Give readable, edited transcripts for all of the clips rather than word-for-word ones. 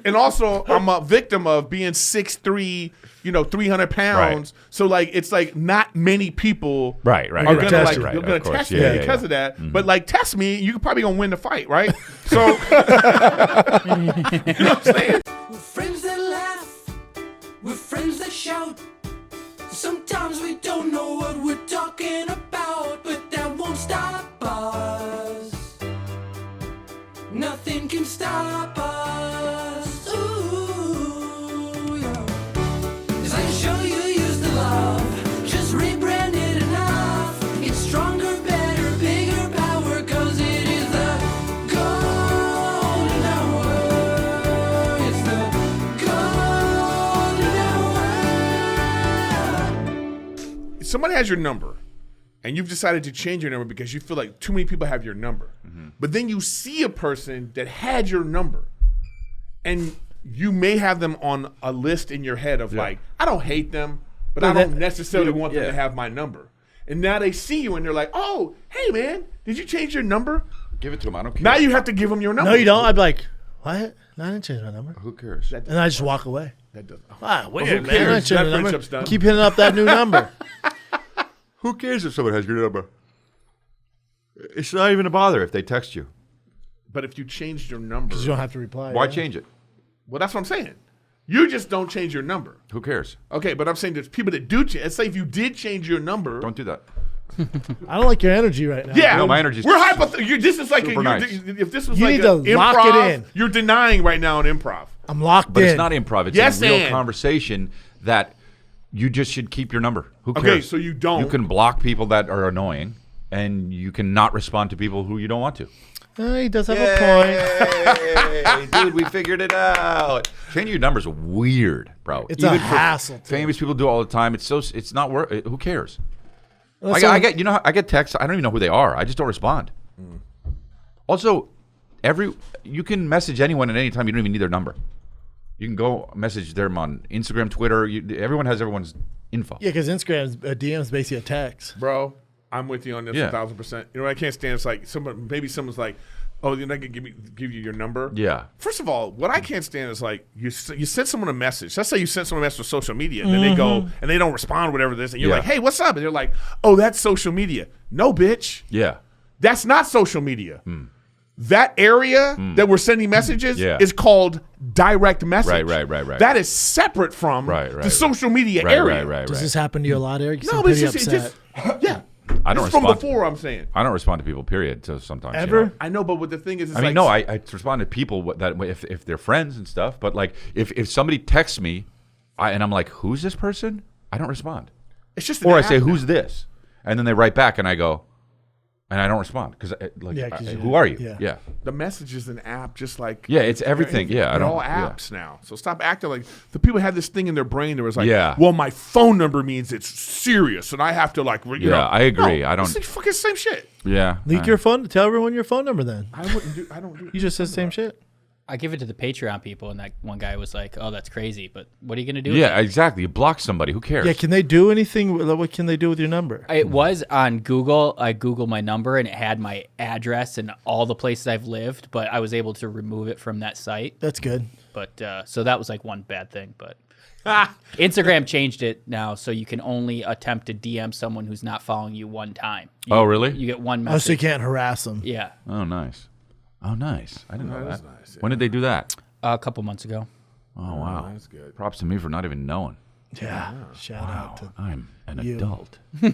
And also, I'm a victim of being 6'3", 300 pounds. Right. So, like, it's like not many people are gonna test me because of that. Mm-hmm. But like, test me, you're probably gonna win the fight, right? So, you know what I'm saying? We're friends that laugh, we're friends that shout. Sometimes we don't know what we're talking about, but that won't stop us. Nothing can stop us. Ooh, yeah. 'Cause I can show you use the love, just rebrand it enough. It's stronger, better, bigger power, 'cause it is the golden hour. It's the golden hour. Somebody has your number, and you've decided to change your number because you feel like too many people have your number. Mm-hmm. But then you see a person that had your number, and you may have them on a list in your head of like, I don't hate them, but I don't necessarily want them to have my number. And now they see you, and they're like, oh, hey, man, did you change your number? Give it to them. I don't care. Now you have to give them your number. No, you don't. I'd be like, what? No, I didn't change my number. Who cares? And I just walk away. That doesn't. Weird, man. I That friendship's done. Keep hitting up that new number. Who cares if someone has your number? It's not even a bother if they text you. But if you changed your number. Because you don't have to reply. Why change it? Well, that's what I'm saying. You just don't change your number. Who cares? Okay, but I'm saying there's people that do change. Let's say if you did change your number. Don't do that. I don't like your energy right now. Yeah. No, my energy's We're hypothetical. This is like nice. If this was You like need to lock it improv, in. you're denying right now an improv. I'm locked But in. it's not improv. It's a real conversation that you just should keep your number. Who cares? Okay, so you don't. You can block people that are annoying, and you can not respond to people who you don't want to. He does have a point. Dude, we figured it out. Changing your number's weird, bro. It's a hassle. Famous people do it all the time. It's not worth it. Who cares? I get texts. I don't even know who they are. I just don't respond. Also, you can message anyone at any time. You don't even need their number. You can go message them on Instagram, Twitter. Everyone has everyone's info. Yeah, because Instagram's DM is basically a text. Bro, I'm with you on this 1,000%. You know what I can't stand? It's like someone's like, oh, you're not going to give you your number? Yeah. First of all, what I can't stand is like you send someone a message. Let's say you send someone a message on social media, and then they go and they don't respond, whatever this, and you're like, hey, what's up? And they're like, oh, that's social media. No, bitch. Yeah. That's not social media. That area that we're sending messages is called direct message. Right. That is separate from the social media area. Right. Does this happen to you a lot, Eric? No, but it's just yeah. I don't respond. From respond before, I'm saying. I don't respond to people, period. So sometimes. Ever? I know, but what the thing is, I respond to people that if they're friends and stuff. But like, if somebody texts me, and I'm like, who's this person? I don't respond. It's just I say, who's this? And then they write back, and I go, and I don't respond because who are you? Yeah. The message is an app, just like it's everything. They're all apps now. So stop acting like the people have this thing in their brain that was like, well, my phone number means it's serious, and I have to like, you know. I agree. No, I don't. It's fucking same shit. Yeah. Leak your phone. Tell everyone your phone number then. I don't do. You just said the same shit. I give it to the Patreon people, and that one guy was like, "Oh, that's crazy." But what are you gonna do? Yeah, exactly. You block somebody. Who cares? Yeah, can they do anything? What can they do with your number? It was on Google. I Googled my number, and it had my address and all the places I've lived. But I was able to remove it from that site. That's good. But so that was like one bad thing. But Instagram changed it now, so you can only attempt to DM someone who's not following you one time. Really? You get one message. Oh, so you can't harass them. Yeah. Oh, nice. I didn't know that. Nice, When did they do that? A couple months ago. Oh, wow. That's good. Props to me for not even knowing. Yeah. Shout out to I'm an adult. I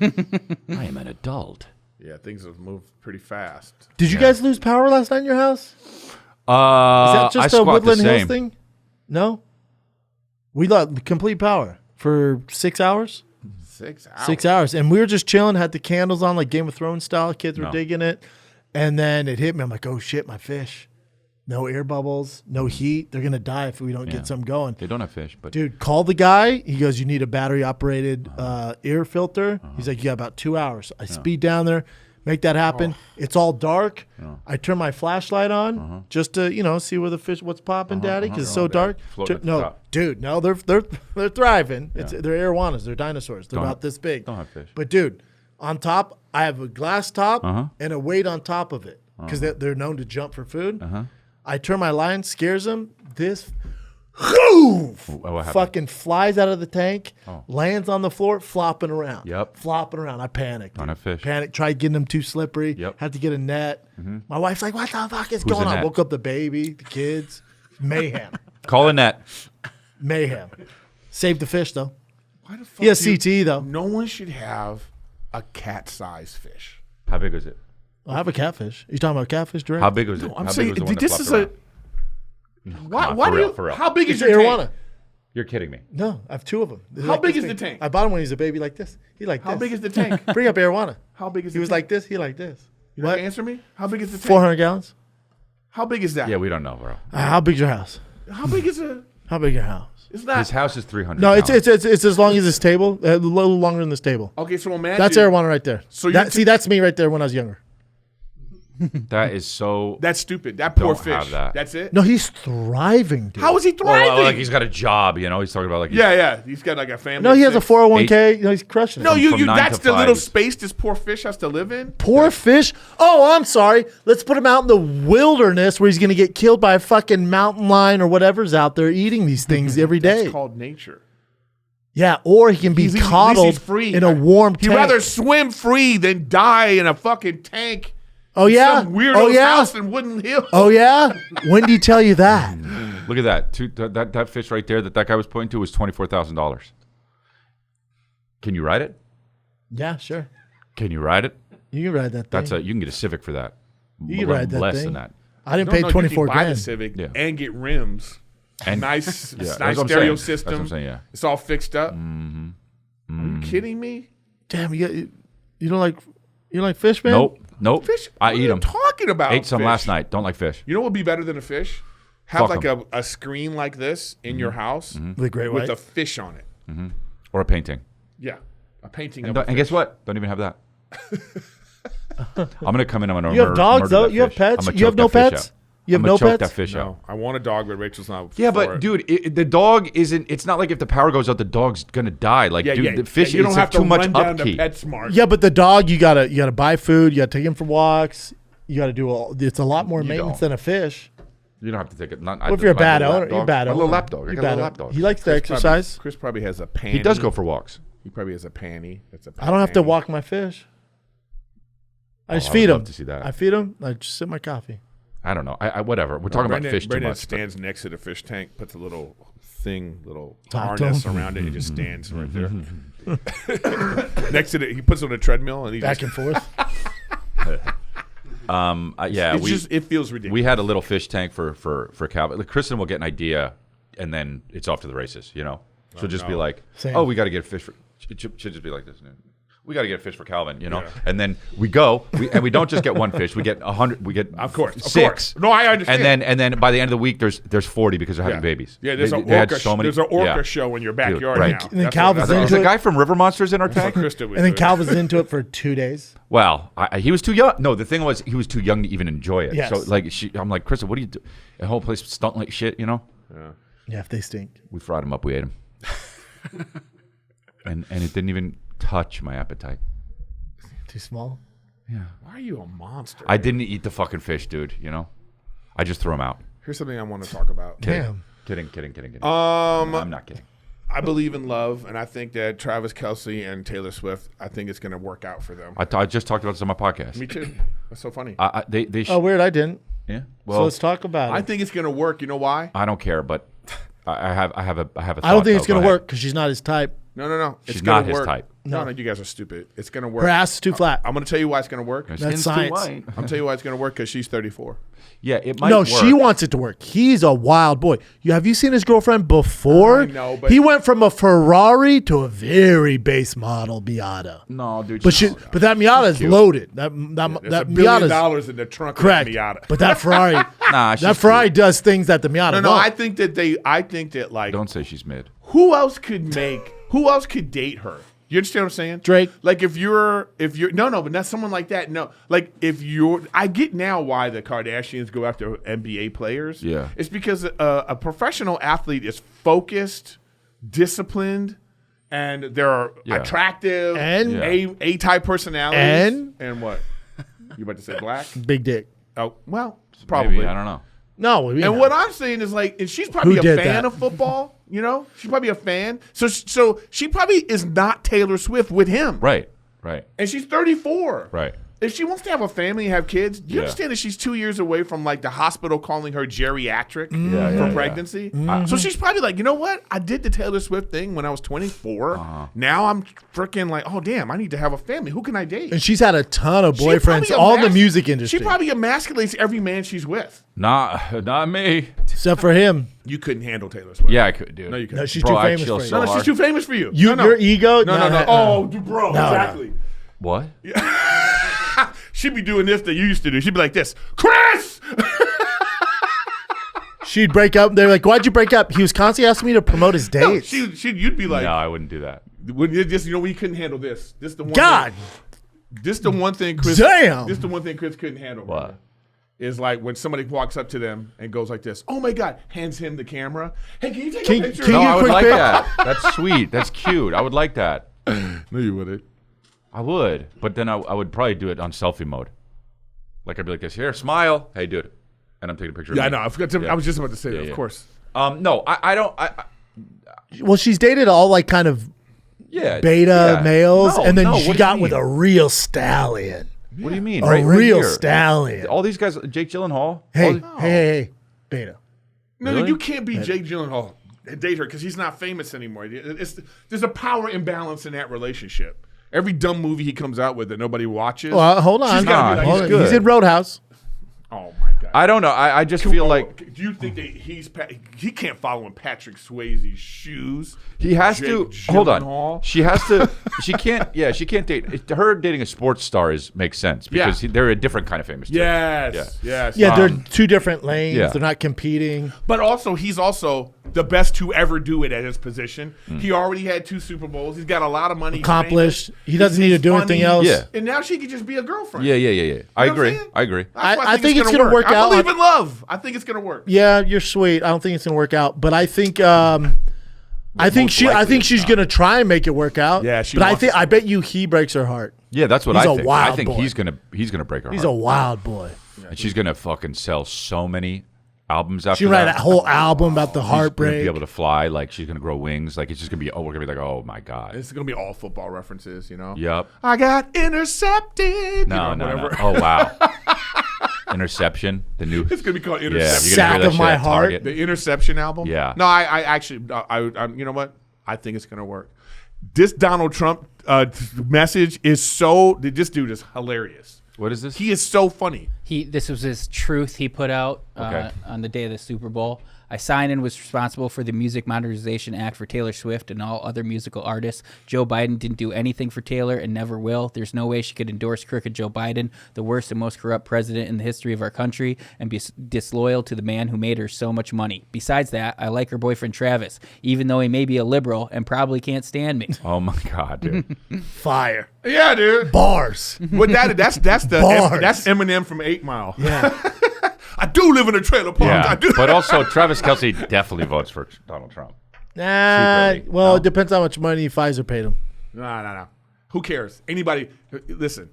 am an adult. Yeah, things have moved pretty fast. Did you guys lose power last night in your house? Is that just I a squat the Woodland Hills same. thing? No? We lost complete power for 6 hours. 6 hours. 6 hours. And we were just chilling, had the candles on like Game of Thrones style. Kids were No. digging it. And then it hit me. I'm like, oh shit, my fish. No air bubbles, no heat. They're going to die if we don't get some going. They don't have fish, but Dude, call the guy. He goes, you need a battery operated air filter. He's like, you got about 2 hours. I speed down there, make that happen. It's all dark. I turn my flashlight on just to, see where the fish, what's popping, daddy, because it's so dark. Floating at the No, top. dude, no, they're thriving. They're arowanas. They're dinosaurs. They're about this big. don't have fish. But dude, on top, I have a glass top and a weight on top of it because they're known to jump for food. I turn my line, scares them. This What happened? fucking flies out of the tank, Oh. lands on the floor, flopping around. Yep. Flopping around. I panicked. Don't have fish. Panicked. Tried getting them too slippery. Yep. Had to get a net. My wife's like, what the fuck is Who's going the on? net? Woke up the baby, the kids. Mayhem. Call a net. Mayhem. Saved the fish, though. Why the fuck He has do you- CTE, though. No one should have a cat-sized fish. How big was it? I have a catfish. You talking about catfish direct? How big was it? I'm How saying big was the one that this flopped is a. around? Why? on, Why for do real, you? for real. How big is It's your tank? arowana. You're kidding me. No, I have two of them. How big is the tank? I bought him when he was a baby like this. He like How this. big is the tank? Bring up arowana. How big is He the was tank? like this. He like this. You know, What? answer me. How big is the tank? 400 gallons. How big is that? Yeah, we don't know, bro. How big's your house? How big is a? How big your house? It's not. His house is 300. No, it's gallons. it's as long as this table. A little longer than this table. Okay, so imagine. That's arowana right there. So So you're see, that's me right there when I was younger. That is so. That's stupid. That poor Don't fish. have that. That's it. No, he's thriving, dude. How is he thriving? Well, like he's got a job, you know. He's talking about like yeah. He's got like a family. No, he has a of six. 401k. You know, he's crushing it. No, you. from 9 That's to the little 5. space this poor fish has to live in. Poor fish. Oh, I'm sorry. Let's put him out in the wilderness where he's going to get killed by a fucking mountain lion or whatever's out there eating these things every day. It's called nature. Yeah, or he can be At least coddled he's free. in a warm He'd tank. rather swim free than die in a fucking tank. Oh yeah. Some weirdo's Oh yeah. house in Wooden Hill. Oh yeah. When did he tell you that? Look at that. That fish right there that guy was pointing to was $24,000. Can you ride it? Yeah, sure. Can you ride it? You can ride that thing. You can get a Civic for that. You can ride that less thing. than that. I didn't No, pay no, 24 you can buy the grand. Civic Yeah. and get rims. And Nice, Yeah, that's nice what I'm stereo saying. system. That's what I'm saying, yeah. It's all fixed up. Are you kidding me? Damn, you don't like fish, man? Nope. Fish? I what eat are you them. talking about? Ate some fish? last night. Don't like fish. You know what would be better than a fish? Have Fuck like a screen like this in your house The great with white. a fish on it. Or a painting. Yeah, a painting And, of a and fish. guess what? Don't even have that. I'm gonna come in. I'm gonna You have dogs murder though. that You have fish. pets. I'm gonna You have choke no that fish pets. out. You have I'm gonna no choke pets. that fish No, out. I want a dog, but Rachel's not. Yeah, for but it. dude, the dog isn't. It's not like if the power goes out, the dog's gonna die. Like, dude, the fish you don't it's have like to too much run down to upkeep. PetSmart. Yeah, but the dog, you gotta buy food. You gotta take him for walks. You gotta do all. It's a lot more maintenance don't. than a fish. You don't have to take it. Not, What if you're a bad owner? You're a bad My owner. little lap dog. I You're got a bad little owner. lap dog. He likes to exercise. Chris probably has a panty. He does go for walks. He probably has a panty. That's a. I don't have to panty. walk my fish. I just I feed would him. love to see that. I feed him. I just sip my coffee. I don't know. I whatever. We're talking about fish too Brandon much. but- stands next to the fish tank, puts a little Talk to harness him. around it, and just stands right there. Next to it, he puts it on a treadmill, and he Back just, and forth. Yeah, it feels ridiculous. we had a little fish tank for Calvin. Like, Kristen will get an idea, and then it's off to the races. You know, she'll just be like, Same. "Oh, we got to get a fish for." She'll just be like this. We got to get a fish for Calvin, you know, Yeah. and then we go, and we don't just get one fish. We get 100. We get Of course. six. No, I understand. And then by the end of the week, there's 40 because they're having babies. Yeah, there's They an had orca. so many- There's an orca yeah. show in your backyard right. now. And then That's Calvin's what- Is into the it. guy from River Monsters in our That's what tank? Krista would And then do. Calvin's into it for 2 days. Well, he was too young. No, the thing was he was too young to even enjoy it. Yes. So like, I'm like, Krista, what do you do? The whole place stunk like shit, you know. Yeah, if they stink. We fried him up. We ate him, and it didn't even touch my appetite. Too small. Why are you a monster? I didn't eat the fucking fish, dude. You know, I just threw him out. Here's something I want to talk about. Damn. Kidding. I'm not kidding. I believe in love, and I think that Travis Kelce and Taylor Swift, I think it's going to work out for them. I just talked about this on my podcast. Me too. That's so funny. They Oh, weird. I didn't. yeah. So Well, let's talk about I it. think it's going to work. You know why? I don't care, but I have a I don't thought, think it's though. going Go to ahead. work because she's not his type. No. It's She's gonna not his work. type. No, you guys are stupid. It's going to work. Her ass is too flat. I'm going to tell you why it's going to work. Her That's skin's too science. white. I'm tell you why it's going to work because she's 34. Yeah, it might No, work. she wants it to work. He's a wild boy. Have you seen his girlfriend before? I know, but- he went from a Ferrari to a very base model Miata. No, dude. But but that Miata is loaded. That There's that $1 billion Miata's in the trunk correct. of that Miata. But that Ferrari, Nah, she's that Ferrari cute. does things that the Miata No, won't. I think that like Don't say she's mid. who else could date her? You understand what I'm saying? Drake. Like if you're no, but not someone like that. No, like I get now why the Kardashians go after NBA players. Yeah. It's because a professional athlete is focused, disciplined, and they're Yeah. attractive And- Yeah. A type personalities. And? what? You about to say black? Big dick. Oh well, probably. Maybe, I don't know. No, And what I'm saying is like, and she's probably Who a did fan that? of football. You know, she's probably a fan. So she probably is not Taylor Swift with him. Right. And she's 34. Right. If she wants to have a family and have kids, do you understand that she's 2 years away from like the hospital calling her geriatric for pregnancy? So she's probably like, you know what? I did the Taylor Swift thing when I was 24. Now I'm freaking like, oh damn, I need to have a family. Who can I date? And she's had a ton of She boyfriends, probably all in the music industry. She probably emasculates every man she's with. Not me. except for him. You couldn't handle Taylor Swift. Yeah, I could, dude. No, you couldn't. No, she's Bro, too I famous chill for you. so No, she's hard. too famous for you. Your ego? No. Oh, bro, exactly. What? She'd be doing this that you used to do. She'd be like this, Chris! She'd break up. They're like, "Why'd you break up?" He was constantly asking me to promote his No, dates. you'd be like, No, I wouldn't do that. when you just, we couldn't handle this. This the one God, This the one thing Chris. Damn. This the one thing Chris couldn't handle. What? Brother, is like when somebody walks up to them and goes like this. Oh my God! Hands him the camera. Hey, can you take a picture? can No, you I would quick like pic? that. That's sweet. That's cute. I would like that. No, you wouldn't. I would, but then I would probably do it on selfie mode. Like I'd be like this. Here, smile. Hey, do it. And I'm taking a picture. Yeah, I of me. know. I forgot. I was just about to say that. yeah. Of course. No, I don't. well, she's dated all like kind of Yeah. beta yeah. males, No, and then no, she what do got you with mean? a real stallion. What do you mean? A Right real here. stallion. All these guys, Jake Gyllenhaal. Hey, all- hey, beta. No, Really? you can't be Jake Gyllenhaal and date her because he's not famous anymore. There's a power imbalance in that relationship. Every dumb movie he comes out with that nobody watches. Well, hold on. she's gotta be like, Hold he's on. good. He's in Roadhouse. Oh my God. I don't know. I just feel like Do you think that he can't follow in Patrick Swayze's shoes? he has Jake to. Hold on. Gyllenhaal? She has to. She can't. Yeah, she can't date. Her dating a sports star makes sense because Yeah. they're a different kind of famous. too. Yes. Yes. Yeah, they're two different lanes. yeah. They're not competing. But also, he's also the best to ever do it at his position. Mm. He already had 2 Super Bowls. He's got a lot of money. Accomplished. Famous. He doesn't need to do He's anything funny. else. Yeah. And now she could just be a girlfriend. Yeah. I You know what agree. I'm saying? I agree. That's why I think it's gonna work out. I believe in love. I think it's gonna work. Yeah, you're sweet. I don't think it's gonna work out, but I think I think likely she's it's gonna try and make it work out. Yeah, she But wants I bet you he breaks her heart. Yeah, that's what He's I a think. wild I think boy. he's gonna break her He's a heart. wild boy. And she's gonna fucking sell so many albums after She write a that. whole album about the She's gonna heartbreak. be able to fly. Like she's gonna grow wings. Like it's just gonna be. Oh, we're gonna be like, oh my god. It's gonna be all football references, Yep. I got intercepted. No. Whatever. Oh wow. Interception. The new. It's gonna be called Yeah. Interception. You're gonna hear Sack that of shit my at heart. Target. The Interception album. Yeah. No, I actually, you know what? I think it's gonna work. This Donald Trump message is so. This dude is hilarious. What is this? He is so funny. This was his truth he put out Okay. on the day of the Super Bowl. I signed and was responsible for the Music Modernization Act for Taylor Swift and all other musical artists. Joe Biden didn't do anything for Taylor and never will. There's no way she could endorse crooked Joe Biden, the worst and most corrupt president in the history of our country, and be disloyal to the man who made her so much money. Besides that, I like her boyfriend Travis, even though he may be a liberal and probably can't stand me. Oh my god, dude. Fire. Yeah, dude. Bars. What that's Bars. that's Eminem from 8 Mile. Yeah. I do live in a trailer park. I Yeah. do. But also, Travis Kelce definitely votes for Donald Trump. Nah, Secretly. well, No? it depends how much money Pfizer paid him. No. Who cares? Anybody? Listen.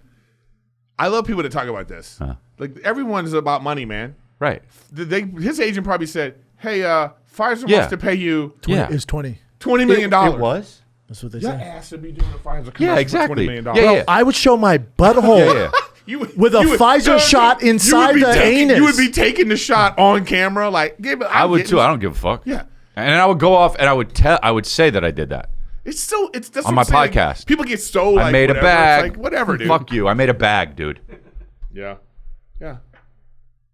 I love people that talk about this. Like everyone's about money, man. Right. His agent probably said, "Hey, Pfizer Yeah. wants to pay you Yeah. It was 20. $20 million." It was. That's what they Your said. ass should be doing a Pfizer commercial Yeah, for exactly. $20 million. Yeah, yeah. I would show my butthole. Yeah. With a Pfizer shot inside the anus. You would be taking the shot on camera, like I would too. I don't give a fuck. Yeah. And I would go off and I would say that I did that. It's that's On what my I'm saying. podcast. People get so like I made whatever. a bag. It's like whatever, dude. Fuck you. I made a bag, dude. Yeah.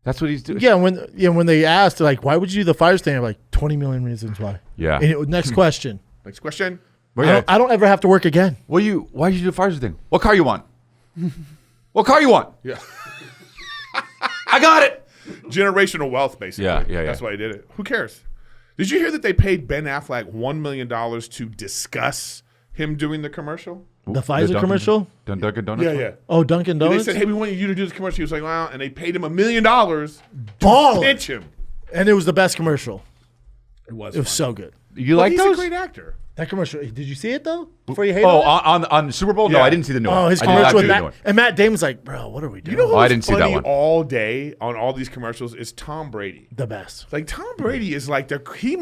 That's what he's doing. Yeah, when they asked, they're like, why would you do the Pfizer thing? I'm like, 20 million reasons why. Yeah. Next question. Next question. I don't ever have to work again. Why did you do the Pfizer thing? What car you want? What car you want? Yeah. I got it. Generational wealth, basically. Yeah. That's why he did it. Who cares? Did you hear that they paid Ben Affleck $1 million to discuss him doing the commercial? The Pfizer commercial? Dunkin' Donuts? Yeah. Oh, Dunkin' They Donuts? said, "Hey, we want you to do this commercial." He was like, "Wow," and they paid him $1 million to Ball. pitch him. And it was the best commercial. It was. It was so good. You Well, like he's those? a great actor. That commercial. Did you see it though? Before you hate Oh, on it? on Super Bowl? No, Yeah. I didn't see the new one. Oh, his I did not commercial see with the new Matt, one. and Matt Damon's like, bro, what are we doing? You know who's I didn't see that funny one. all day on all these commercials is Tom Brady. The best. Like Tom Brady is like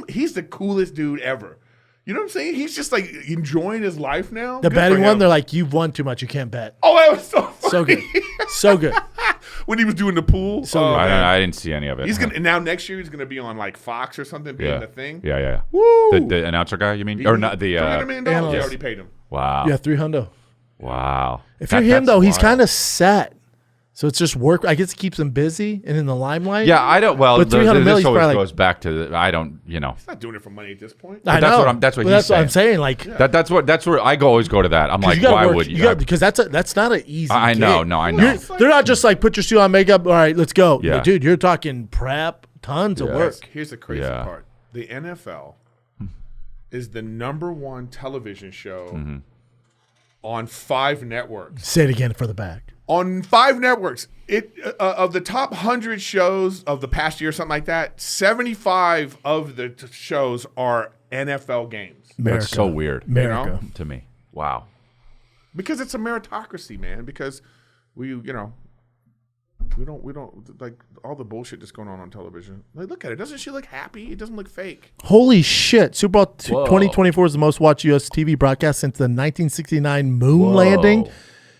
he's the coolest dude ever. You know what I'm saying? He's just like enjoying his life now. The Good betting for one, him. they're like, you've won too much. You can't bet. Oh, that was so funny. So good. So good. When he was doing the pool. So oh, good. man. I didn't see any of it. He's gonna and now next year he's gonna be on like Fox or something, being yeah. the thing. Yeah. Woo! The announcer guy, you mean? Or not the $300 million. They analyst. already paid him. Wow. Yeah, $300. Wow. If you're him that's though, he's wild. kind of set. So it's just work. I guess it keeps him busy and in the limelight. Yeah, I don't. Well, But 300 this million is always probably goes back to I don't. You know. He's not doing it for money at this point. I that's know. what I'm- that's what But he's that's what I'm saying. Like, That's where I always go to that. I'm like, you gotta why work, would you you? gotta, because that's not an easy. I know, gig. no, I know. They're not just like put your suit on, makeup. All right, let's go. Yeah. Dude, you're talking prep, tons of work. Here's the crazy Yeah. part: the NFL is the #1 television show on 5 networks. Say it again for the back. On 5 networks, it of the top 100 shows of the past year, something like that. 75 of the shows are NFL games America. That's so weird America. to me. Wow. because it's a meritocracy, man. Because we don't like all the bullshit that's going on television. Like, look at it. Doesn't she look happy? It doesn't look fake. Holy shit. Super Bowl Whoa. 2024 is the most watched U.S. TV broadcast since the 1969 moon Whoa. landing.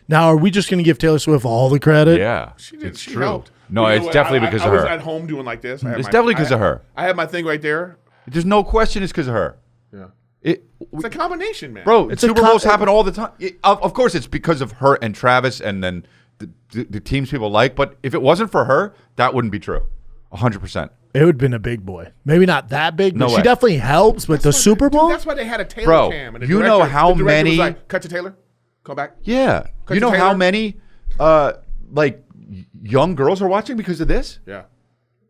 Now, are we just going to give Taylor Swift all the credit? Yeah, She did. it's She true. helped. No, You know it's what? definitely because of I was her. at home doing like this. It's definitely because of her. I had my thing right there. There's no question it's because of her. Yeah. It's a combination, man. Bro, It's a Super Bowls com- happen all the time. Of course, it's because of her and Travis and then the teams people like. But if it wasn't for her, that wouldn't be true. 100%. It would have been a big boy. Maybe not that big, but No she way. definitely helps. But the Super Bowl? Dude, that's why they had a Taylor Bro, cam. And the you know how the director many- was like, cut to Taylor. Come back. Yeah. Cut You to know how Taylor. many like young girls are watching because of this? Yeah.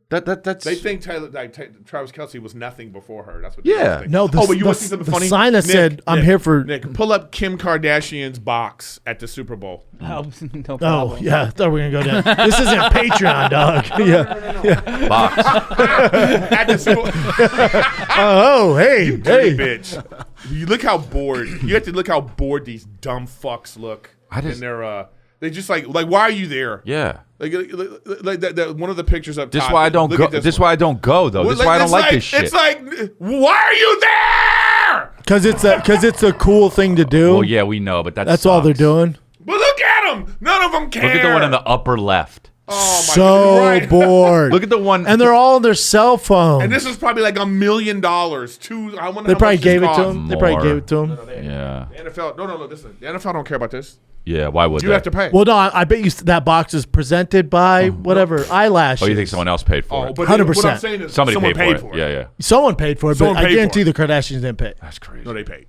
That's They think Travis Kelce was nothing before her. That's what. Yeah. they think. No, the- oh, but you want to the- see something the funny? sign that said, "I'm here for-" Nick, pull up Kim Kardashian's box at the Super Bowl. Oh, no Oh, problem. yeah. I thought we were going to go down. This isn't Patreon, dog. Yeah. box. At the Super Bowl. Oh, hey. Hey, Hey. bitch. You look how bored. You have to look how bored these dumb fucks look. I just- and they just like why are you there? Yeah. Like that one of the pictures up This top. is why I don't Look go. at This one. is why I don't go though. Well, This is why I don't it's like this shit. It's like, why are you there? Because it's a cool thing to do. Well, yeah, we know, but That's all they're sucks. doing. But look at them. None of them care. Look at the one in the upper left. Oh my So God, right. bored. Look at the one. And they're all on their cell phone. And this is probably like $1 million. I wonder They how probably much gave this it to cost. him. They probably More. gave it to him. Yeah. The NFL, no, listen. The NFL don't care about this. Yeah. Why would You they? have to pay. Well, no, I bet you that box is presented by whatever eyelashes. Oh, you think someone else paid for Oh, it? but 100%. what I'm saying is Somebody someone paid for it. Yeah, yeah. Someone paid for it, Someone but I paid guarantee for the Kardashians didn't pay. That's crazy. No, they paid.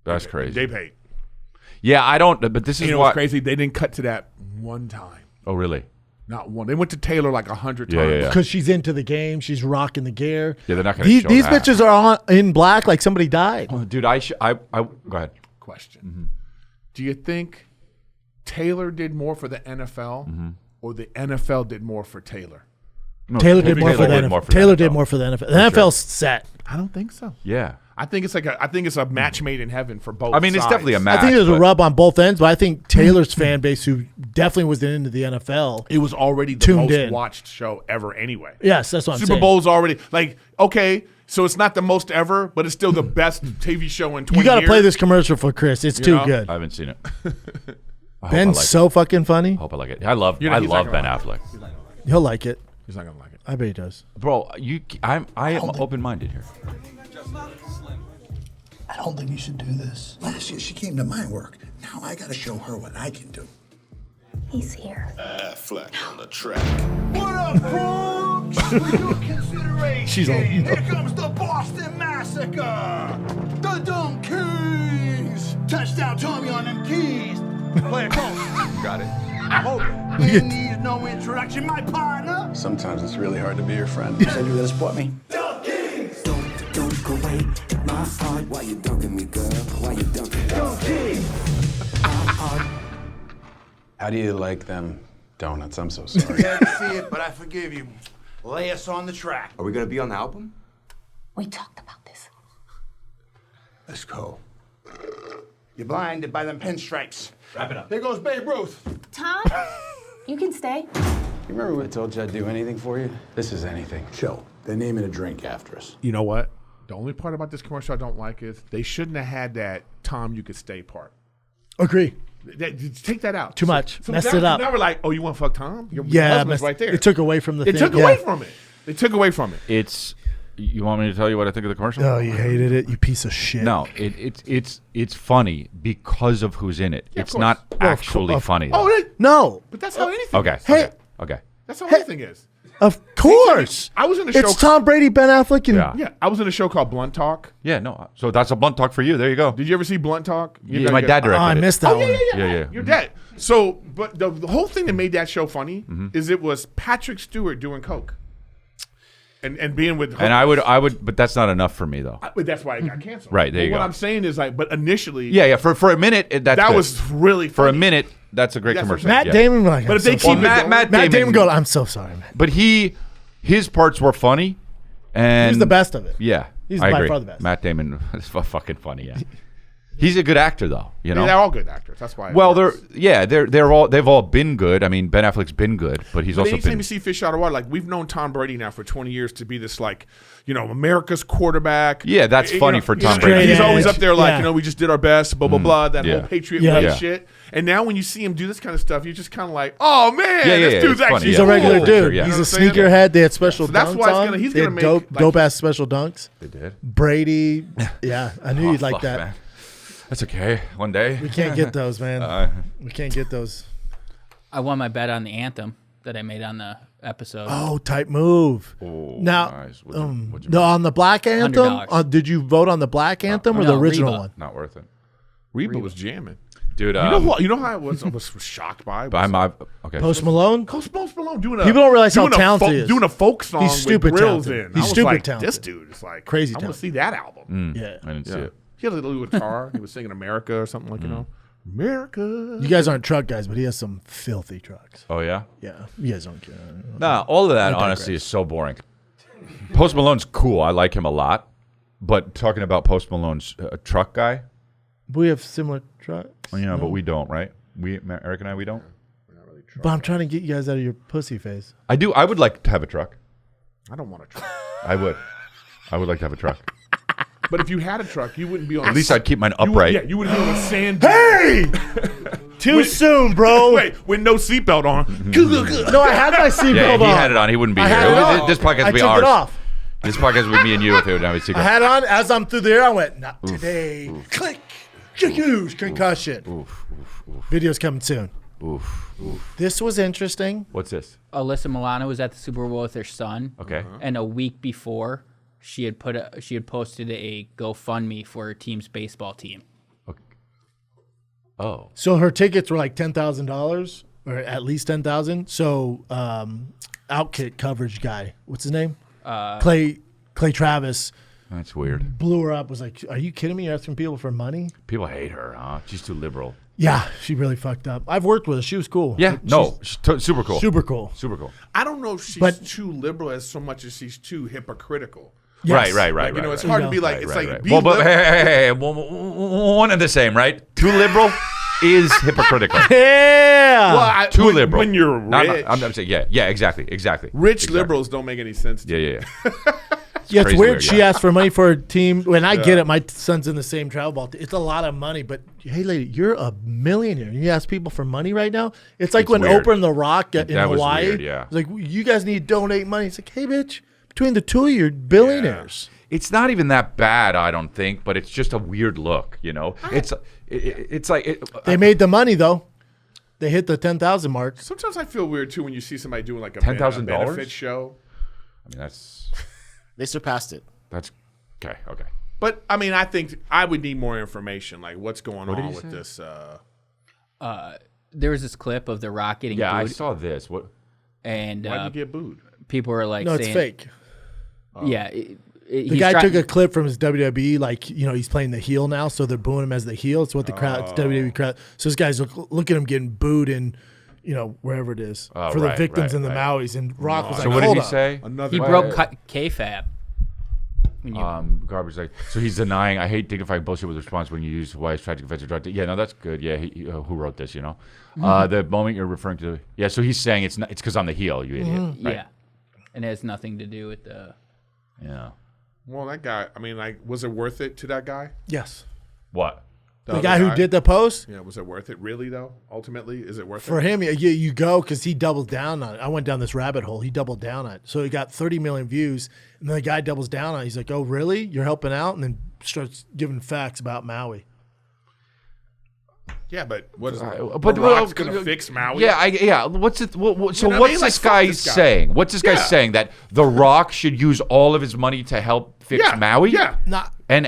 That's crazy. They paid. Yeah, I don't. But this is You know why. what's crazy? They didn't cut to that one time. Oh, really? Not one. They went to Taylor like 100 Yeah, times. yeah, yeah. Because she's into the game, she's rocking the gear. Yeah, they're not going to These, show these that. bitches are on in black like somebody died. Dude, I go ahead. Question. Do you think Taylor did more for the NFL or the NFL did more for Taylor? No, Taylor did more for the did NFL. more for the Taylor did NFL. more for the NFL. The NFL's set. I don't think so. Yeah. I think it's a match made in heaven for both. I mean, it's sides. definitely a match. I think there's a but- rub on both ends, but I think Taylor's fan base, who definitely was into the NFL, It was already the Tuned most in. watched show ever anyway. yes, that's what I'm Super saying. Bowl's already like, okay, so it's not the most ever, but it's still the best TV show in 20 You got to years. play this commercial for Chris. It's too know? good. I haven't seen it. I hope Ben's I like so fucking funny. it. I hope I like it. I love he's not Ben gonna Affleck. He'll like it. He's not going to like it. I bet he does. Bro, I am open-minded here. I don't think you should do this. Last year, she came to my work. Now I gotta show her what I can do. He's here. Fleck on the track. What up, folks? For your consideration, She's on. here comes the Boston Massacre. The Dumb Kings. Touchdown, Tommy on them keys. Play it close. Got it. He needs no introduction, my partner. Sometimes it's really hard to be your friend. You said you were gonna support me. Don't go away, my heart. Why you dunking me, girl? Why you dunking? How do you like them donuts? I'm so sorry. Can't see it, but I forgive you. Lay us on the track. Are we gonna be on the album? We talked about this. Let's go. You're blinded by them pinstripes. Wrap it up. Here goes Babe Ruth. Tom, you can stay. You remember when I told you I'd do anything for you? This is anything. Chill. They're naming a drink after us. You know what? The only part about this commercial I don't like is they shouldn't have had that Tom, you could stay part. Agree. Take that out. Too much. Messed now, it up. Now we're like, oh, you want to fuck Tom? Your Yeah, husband's right there. It took away from the It thing. took away from it. They took away from it. It's. You want me to tell you what I think of the commercial? Oh, you hated it, you piece of shit. No, it's funny because of who's in it. Yeah, of it's course. not Well, actually of- funny. Oh, though. No. but that's how anything Okay. is. Hey. Okay. That's how anything is. Of course. I was in a show. It's Tom Brady, Ben Affleck, and Yeah. Yeah, I was in a show called Blunt Talk. Yeah. No. So that's a blunt talk for you. There you go. Did you ever see Blunt Talk? Yeah, my dad Oh, directed I it. missed that Oh, one. Yeah. You're dead. So, but the whole thing that made that show funny is it was Patrick Stewart doing coke, and being with. And I would, but that's not enough for me though. But that's why it got canceled. Right, there But you what go. I'm saying is like, but initially, Yeah. For a minute, that's that good. was really for a funny. minute. That's a great That's what commercial. Matt yeah. Damon, like, But if they so keep sorry. it Matt Matt Damon Damon go, I'm so sorry, man. But his parts were funny, and He's the best of it. Yeah, He's I by agree. far the best. Matt Damon is fucking funny. Yeah, he's a good actor though. You know. They're all good actors. That's why. it Well, works. they've all been good. I mean, Ben Affleck's been good, but he's But also anytime been. you see fish out of water, like we've known Tom Brady now for 20 years to be this like, America's quarterback. Yeah, that's funny for Tom Brady. He's always Straight up there like, edge. we just did our best, blah blah blah. That Yeah. whole Patriot Yeah. way Yeah. shit. And now when you see him do this kind of stuff, you're just kind of like, oh man, Yeah, this dude's it's funny. actually He's a regular Cool. dude. Yeah. He's You know a what I'm saying? sneakerhead. They had special So that's dunks why it's on. gonna- he's They gonna had make, like- dope ass special dunks. They did. Brady. Yeah, I knew you'd like fuck, that. man. That's okay. One day. We can't get those, man. We can't get those. I won my bet on the anthem that I made on the episode. Oh, type move. Oh, Now, nice. What'd you no, make? on the black anthem. $100. Did you vote on the black anthem or the no, original Reba. one? Not worth it, Reba was jamming. dude. You know how I was shocked by? But okay. Post Malone. Post Malone doing a People don't realize how doing a talented folk- he is. doing a folk song He's stupid with grills talented. in. He's I was stupid like, talented. This dude is like Crazy I want to talented. see that album. Yeah. I didn't see it. He had a little guitar. He was singing America or something like America. You guys aren't truck guys, but he has some filthy trucks. Oh yeah. Yeah, you guys don't care. Nah, all of that I honestly digress. is so boring. Post Malone's cool. I like him a lot. But talking about Post Malone's truck guy, We have similar trucks. well, but we don't, right? Eric and I, we don't. But I'm trying to get you guys out of your pussy face. I do. I would like to have a truck. I don't want a truck. I would like to have a truck. But if you had a truck, you wouldn't be on. At least I'd keep mine you would- upright. Yeah, you wouldn't be on a sand. dune. Hey! Too soon, bro. Wait, with no seatbelt on. No, I had my seatbelt Yeah, on. he had it on. He wouldn't be I here. had it on. This podcast I would be took ours. it off. This podcast would be me and you if it would have a secret. I had it on. As I'm through there, I went, not today. Click. Huge concussion. Video's coming soon. This was interesting. What's this? Alyssa Milano was at the Super Bowl with her son. Okay. And a week before, she had posted a GoFundMe for her team's baseball team. Oh. So her tickets were like $10,000 or at least 10,000. So Outkick coverage guy, what's his name? Clay Travis That's weird. blew her up. Was like, are you kidding me? You're asking people for money? People hate her, huh? She's too liberal. Yeah, she really fucked up. I've worked with her. She was cool. Yeah. She's No. Super cool. super cool. Super cool. I don't know if she's But- too liberal as so much as she's too hypocritical. Yes. Right. Like, it's hard to be like, it's like, be Well, but liberal. hey, one and the same, right? Too liberal is hypocritical. Yeah. Well, Too liberal. When you're Not- rich, I'm saying, yeah, exactly. rich liberals don't make any sense to me. Yeah. Yeah, it's crazy weird. weird, She yeah. asked for money for her team. When I get it, my son's in the same travel ball. It's a lot of money, but hey, lady, you're a millionaire. You ask people for money right now. It's like It's when weird. Oprah and The Rock in That was Hawaii. weird, yeah. It's like, you guys need to donate money. It's like, hey, bitch, between the two of you, you're billionaires. It's not even that bad, I don't think, but it's just a weird look, you know? It's like... They made the money though. They hit the 10,000 mark. Sometimes I feel weird too when you see somebody doing like a $10,000? benefit show. I mean, They surpassed it. that's... Okay. But I mean, I think I would need more information, like what's going did on he with say? this. There was this clip of The Rock getting Yeah, I booed, saw this. What? and Why did you get booed? people were like, No, saying, it's fake. Yeah, The guy took a clip from his WWE, like, he's playing the heel now, so they're booing him as the heel. It's what the crowd, it's WWE crowd. So this guy's look at him getting booed in, wherever it is, Oh, for the right, victims right, in the right. Mauis. And Rock was So like, what did hold he up. say? Another He broke kayfabe. Garbage like so he's denying. I hate dignifying bullshit with response when you use why is tragic offensive drug. Yeah, no, that's good. Yeah, who wrote this? You know, the moment you're referring to. Yeah, so he's saying it's because I'm the heel, you idiot. Right? Yeah, and it has nothing to do with the. Yeah. Well, that guy. I mean, like, was it worth it to that guy? Yes. What? The guy who did the post? Yeah, was it worth it? Really though? Ultimately, is it worth For it? him, you go because he doubled down on it. I went down this rabbit hole. He doubled down on it. So he got 30 million views, and then the guy doubles down on it. He's like, oh, really? You're helping out? And then starts giving facts about Maui. Yeah, but what is but Rock's gonna fix Maui? Yeah, What's it? So what's I mean? this Like, fuck guy this guy. saying? What's this guy saying that The Rock should use all of his money to help fix Maui? Yeah. Not. And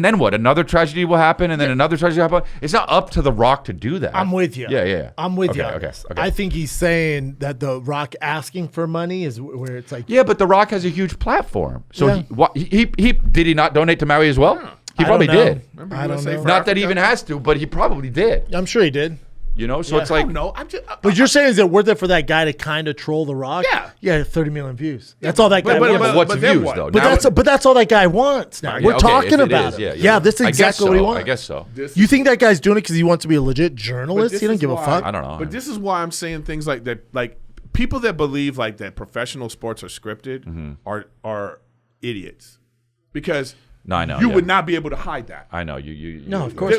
then what? Another tragedy will happen, and then another tragedy will happen. It's not up to The Rock to do that. I'm with you. Yeah. I'm with you. Okay. I think he's saying that The Rock asking for money is where it's like. Yeah, but The Rock has a huge platform. So Yeah. he did he not donate to Maui as well? He I probably don't know. did. Remember I don't USA know. for Not that he Africa? even has to, but he probably did. I'm sure he did. You know, so it's like No, I'm just. But you're saying is it worth it for that guy to kind of troll The Rock? Yeah. Yeah, 30 million views. That's all that guy but- wants. but what's but then views what? though? But Now that's all that guy wants now. Yeah, We're okay, talking if it about is, it. yeah. That's I guess exactly what he so. wants. I guess so. You think that guy's doing it because he wants to be a legit But journalist? this He doesn't is give a why- fuck. I don't know. But this is why I'm saying things like that. Like people that believe like that professional sports are scripted are idiots, because No, I know, you yeah. would not be able to hide that. I know you. No, of course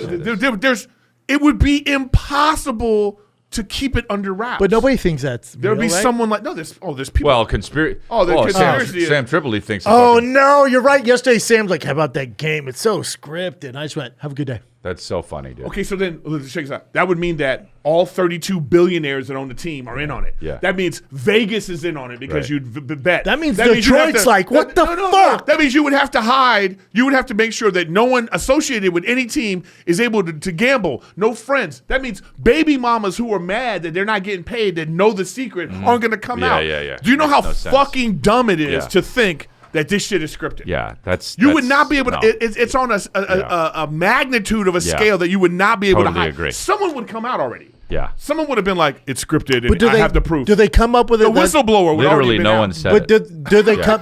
It would be impossible to keep it under wraps. But nobody thinks that's There would real, be right? someone like there's people. Well, conspiracy. Oh, the conspiracy. Sam Tripoli thinks. Oh no, you're right. Yesterday, Sam's like, "How about that game? It's so scripted." And I just went, "Have a good day." That's so funny, dude. Okay, so then let's check this out. That would mean that all 32 billionaires that own the team are in on it. Yeah. That means Vegas is in on it because Right. you'd bet. That means you'd have Detroit's like, what the fuck? That means you would have to hide. You would have to make sure that no one associated with any team is able to gamble. No friends. That means baby mamas who are mad that they're not getting paid, that know the secret, aren't going to come Yeah, out. yeah. Do you know Makes how no sense. fucking dumb it is Yeah. to think that this shit is scripted? Yeah, You would not be able to. no. It's on a magnitude of a Yeah. scale that you would not be able Totally to hide. agree. Someone would come out already. Yeah. Someone would have been like, "It's scripted, and But I have the proof." Do they come up with the it? that- whistleblower would already Literally, been no out. one said But it.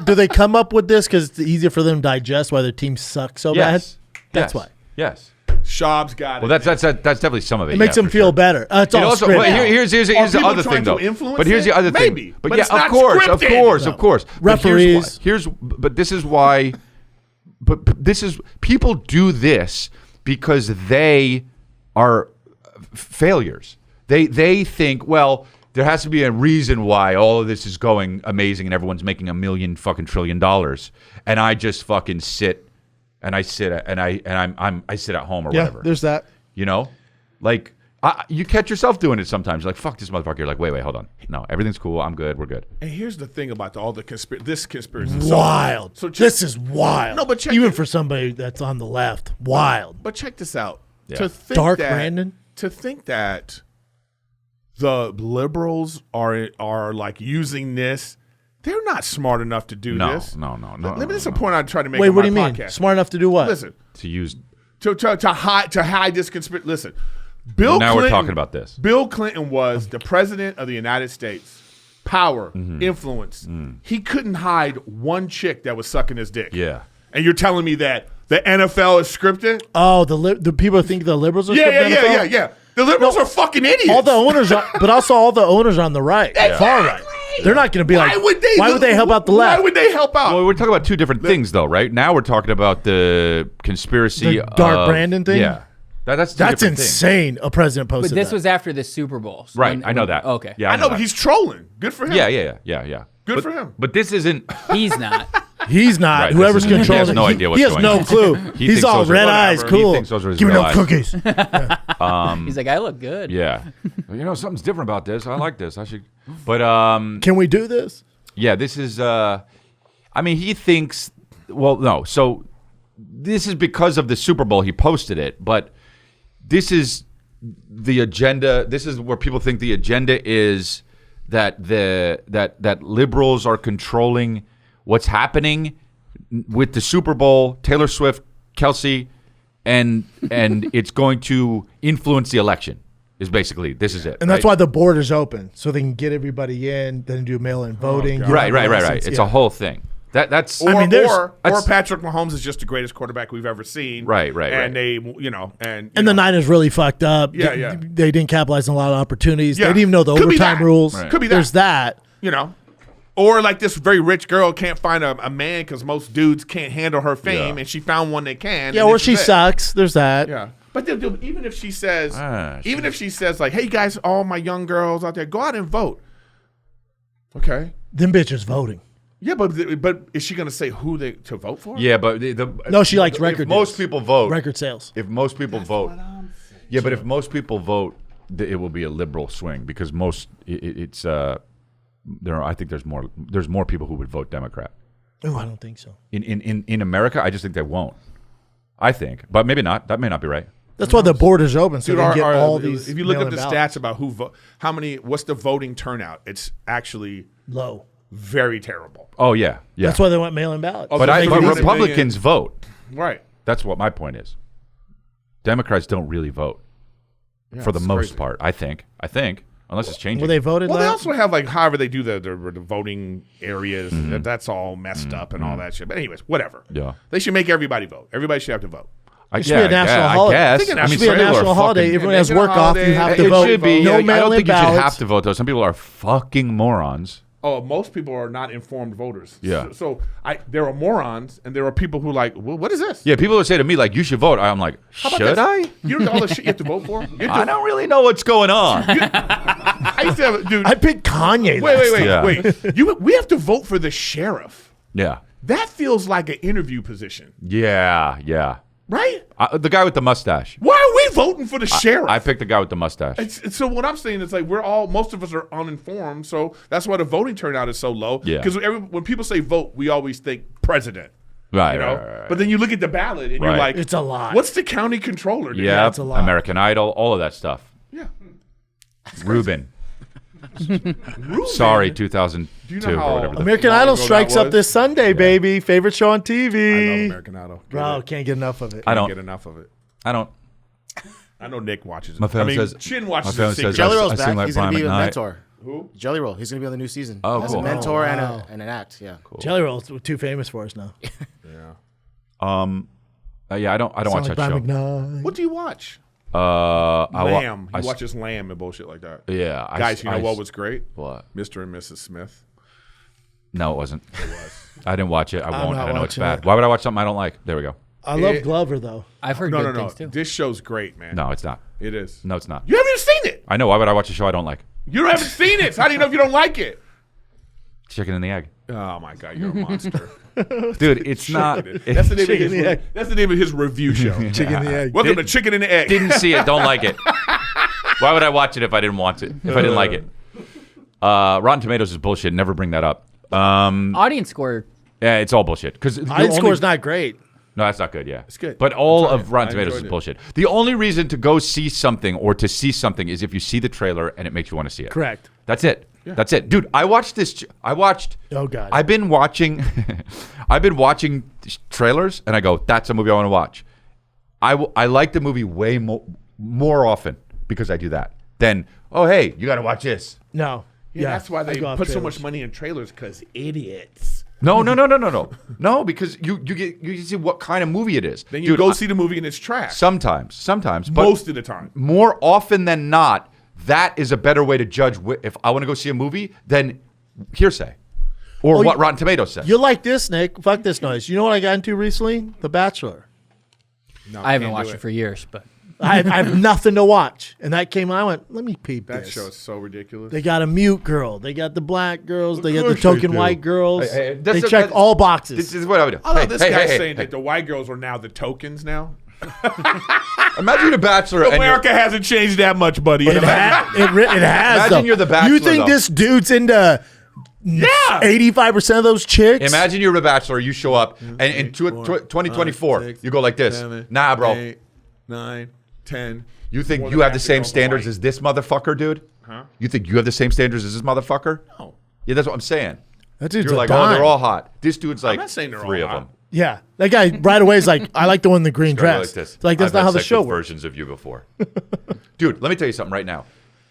do they come up with this because it's easier for them to digest why their team sucks so Yes. bad? That's Yes. why. Yes. Schaub's got Well, it. that's definitely some of it. It makes yeah, them for feel sure. better. It's And all also, scripted. but here's Are the people other trying thing, to though. influence But here's it? the other thing. Maybe, But but yeah, it's not of course. scripted. Of course. Referees. But this is why. But this is people do this because they are failures. They think, well, there has to be a reason why all of this is going amazing and everyone's making $1 million fucking trillion, and I just fucking sit and I sit at home or Yeah, whatever. there's that. You know, like you catch yourself doing it sometimes. You're like, fuck this motherfucker. You're like, wait, hold on. No, everything's cool. I'm good. We're good. And here's the thing about all the this conspiracy. Wild. So check- This is wild. No, but check even it- for somebody that's on the left, wild. But check this out. Yeah. To think Dark that, Brandon? To think that the liberals are like using this, they're not smart enough to do No, this. no. This is a point I try to make. Wait, on what do my you mean? podcast. Smart enough to do what? Listen, To use. to hide this conspiracy. Listen, Bill. Now we're Clinton, talking about this. Bill Clinton was the president of the United States. Power, influence. He couldn't hide one chick that was sucking his dick. Yeah. And you're telling me that the NFL is scripted? Oh, the people think the liberals are scripted NFL? Yeah. The liberals are fucking idiots. All the owners are, but also all the owners are on the right, far right. They're not going to be like, why would they help out the left? Why would they help out? Well, we're talking about two different things, though, right? Now we're talking about the conspiracy. The Dark of- Brandon thing? Yeah. That's two That's different things. insane. A president But posted this that. was after the Super Bowl. So Right. I know that. Okay. Yeah. I know, that. but he's trolling. Good for him. Yeah. Good for him. But this isn't. He's not. He's not. Right, Whoever's this is- he controlling has no it. idea what's He has going no on. clue. He He's thinks all those are red whatever. eyes. He Cool. thinks those are his Give me real no eyes. cookies. He's like, I look good. Yeah. Something's different about this. I like this. I should. But Can we do this? yeah, this is. He thinks. Well, no. So this is because of the Super Bowl. He posted it, but this is the agenda. This is where people think the agenda is that that liberals are controlling what's happening with the Super Bowl, Taylor Swift, Kelsey, and it's going to influence the election. Is basically this is it, And that's why the border's open, so they can get everybody in, then do mail-in voting. give Right. out license. It's Yeah. a whole thing. That's. Or, I mean, there's- or that's- Patrick Mahomes is just the greatest quarterback we've ever seen. Right. And they, you know, and the Niners really fucked up. Yeah, They- yeah. They didn't capitalize on a lot of opportunities. Yeah. They didn't even know the Could be overtime that. rules. Right. Could be that. There's that. you know, or like this very rich girl can't find a man because most dudes can't handle her fame, Yeah. and she found one that can. Yeah, and or this she is it. sucks. There's that. Yeah, but even if she says, Sure. if she says like, "Hey guys, all my young girls out there, go out and vote." Okay. Them bitches voting. Yeah, but is she gonna say who they to vote for? Yeah, but No, she likes if record most deals. people vote. Record sales. If most people vote, yeah, but if most people vote, it will be a liberal swing because it's I think there's more people who would vote Democrat. Oh, I don't think so. In America, I just think they won't. I think, but maybe not. That may not be right. That's why the border is open, so Dude, they can get all if these. you look up mail-in the ballots. stats about who vote, what's the voting turnout? It's actually Low. very terrible. Oh yeah. That's why they want mail-in ballots. Oh, But They but can- Republicans vote. Right. That's what my point is. Democrats don't really vote for the it's most crazy. part. I think unless it's changing. Well, they voted. Well, they last- also have like however they do the voting areas. That's all messed up and all that shit. But anyways, whatever. Yeah. They should make everybody vote. Everybody should have to vote. It should be a national holiday. I guess. It I mean, should be a some people are national holiday. fucking- Everyone has National work off. You holiday. have It to vote. should be. No I don't mail-in think you should ballots. have to vote though. Some people are fucking morons. Oh, most people are not informed voters. Yeah. So there are morons and there are people who like, well, what is this? Yeah, people would say to me like, "You should vote." I'm like, How about "Should this? I?" You know all the shit you have to vote for? You I have to, don't really know what's going on. I used to have, dude. I picked Kanye. Wait. We have to vote for the sheriff. Yeah, That feels like an interview position, yeah. right? The guy with the mustache. Why are we voting for the sheriff? I picked the guy with the mustache. So what I'm saying is like most of us are uninformed, so that's why the voting turnout is so low. Yeah. Because when people say vote, we always think president. Right, You know, right. but then you look at the ballot and you're Right. like, It's a lot. What's the county controller? do? Yeah, it's a lot. American Idol, all of that stuff. Yeah. Ruben. Ruben. Sorry, 2002 Do you know how or whatever. American long Idol ago strikes that up was? this Sunday, baby. Favorite show on I TV. love American Idol. Bro, can't get enough of it. I Can't don't. get enough of it. I don't. I know Nick watches it. My family says. Chin my watches family it. says Jelly I Roll's sing back. like He's gonna Brian be a McKnight. mentor. Who? Jelly Roll. He's gonna be on the new season. Oh, as cool. a mentor and, wow. and an act. Yeah. Cool. Jelly Roll's too famous for us now. Yeah, I don't watch Sound that like show. Brian McKnight. What do you watch? Lamb. He watches Lamb and bullshit like that. Yeah, Guys, you know what was great? What? Mr. and Mrs. Smith. No, it wasn't. It was. I didn't watch it. I won't. not I know it's watching bad. it. Why would I watch something I don't like? There we go. I love It- Glover though. I've heard No, good no. things too. This show's great, man. No, it's not. It is. No, it's not. You haven't even seen it. I know. Why would I watch a show I don't like? You haven't seen it. So how do you know if you don't like it? Chicken and the egg. Oh my God, you're a monster. Dude, it's not. That's the name of Chicken his. and the egg. That's the name of his review show. Chicken and the egg. Welcome to Chicken and the Egg. Didn't see it. Don't like it. Why would I watch it if I didn't want it? If I didn't like it? Rotten Tomatoes is bullshit. Never bring that up. Audience score. Yeah, it's all bullshit. Because Audience score's not great. No, that's not good. Yeah, it's good. But all I'm of sorry. Rotten I Tomatoes is enjoyed it. bullshit. The only reason to go see something or to see something is if you see the trailer and it makes you want to see it. Correct. That's it. That's it, dude. I watched this. I watched. Oh, God. I've been watching. I've been watching trailers, and I go, "That's a movie I want to watch." I like the movie way more often because I do that. Then, oh hey, you got to watch this. No. Yeah, that's why I they go off put so trailers. much money in trailers because idiots. No, no, because you see what kind of movie it is. Then you go see the movie and it's trash. Sometimes, but Most of the time. more often than not, that is a better way to judge if I want to go see a movie than hearsay or what Rotten Tomatoes says. You like this, Nick? Fuck this noise. You know what I got into recently? The Bachelor. No, I haven't can't do watched it for years, but I have nothing to watch, and that came on. I went, let me peep That this. show is so ridiculous. They got a mute girl. They got the black girls. They got the course they token do. white girls. Hey, they that's- check that- all boxes. This is what I would do. I know Hey, this hey, guy's hey, saying hey. that the white girls are now the tokens now. Imagine you're a bachelor. and you're- America hasn't changed that much, buddy. it has. Imagine though. you're the Bachelor, You think though. this dude's into 85% of those chicks? Imagine you're a bachelor. You show up, and in 2024, you go like this. Nah, bro. 8, 9, 10. You think More you than have the half same girls are standards white. as this motherfucker, dude? Huh? You think you have the same standards as this motherfucker? No. Yeah, that's what I'm saying. That dude's You're a like, dime. oh, they're all hot. This dude's like not saying they're three all of hot. them. Yeah. That guy right away is like, I like the one in the green Go dress. like this. It's like, that's I've not had how the sex show with works. versions of you before. Dude, let me tell you something right now.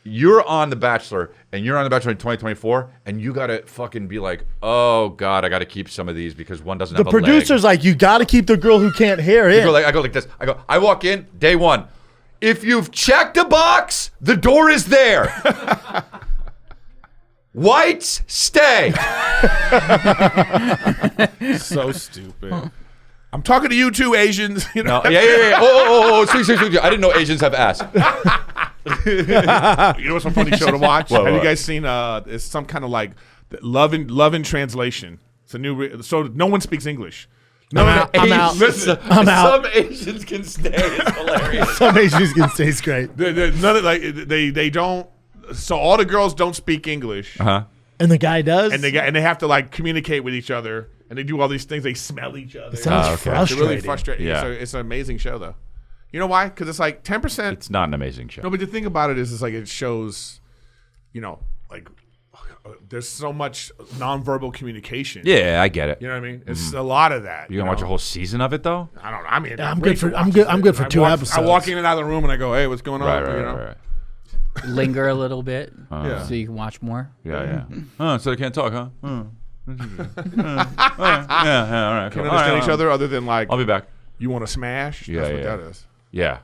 you're on The Bachelor and you're on The Bachelor in 2024 and you gotta fucking be like, oh god, I gotta keep some of these because one doesn't The have a leg. producer's like, you got to keep the girl who can't hear in. I go like this. I walk in, day one. If you've checked a box, the door is there. Whites, stay. So stupid. I'm talking to you two Asians. You know? No, yeah. Oh, sweet. I didn't know Asians have ass. You know what's a funny show to watch? What? Have you guys seen? It's some kind of like Love in Translation. It's a new. So no one speaks English. No, I'm out. Listen, I'm out. Some Asians can stay. It's hilarious. Some Asians can say it's great. none of they don't. So all the girls don't speak English, Uh-huh. And the guy does? and they have to like communicate with each other, and they do all these things. They smell each other. It sounds okay. It's frustrating. really frustrating. Yeah. It's an amazing show though. You know why? Because it's like 10%. It's not an amazing show. No, but the thing about it is, it's like it shows, like there's so much nonverbal communication. Yeah, I get it. You know what I mean? It's a lot of that. You gonna watch a whole season of it though? I don't know. I mean, I'm Rachel good for- I'm watches good- I'm it. good for I 2 episodes. I walk in and out of the room and I go, "Hey, what's going on?" You know? Right. Linger a little bit Yeah. so you can watch more. Yeah. So they can't talk, huh? Yeah, all right. Can Cool. understand All each right, other other than like I'll be back. you want to smash. Yeah, That's what yeah. that is. Yeah.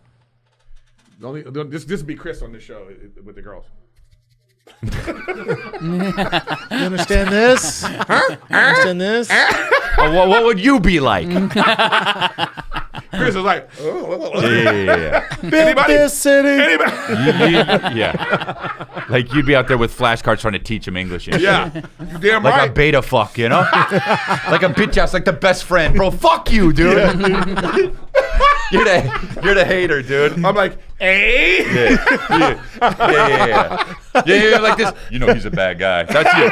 This be Chris on this show with the girls. You understand this? You understand this? Oh, what would you be like? Chris is like, Yeah. Built this city. anybody? Yeah. Like you'd be out there with flashcards trying to teach him English. And shit. Yeah, you damn Like right. a beta fuck, you know? Like a bitch ass, like the best friend. Bro, fuck you, dude. You're the hater, dude. I'm like, hey. Yeah, like this. You know he's a bad guy. That's you.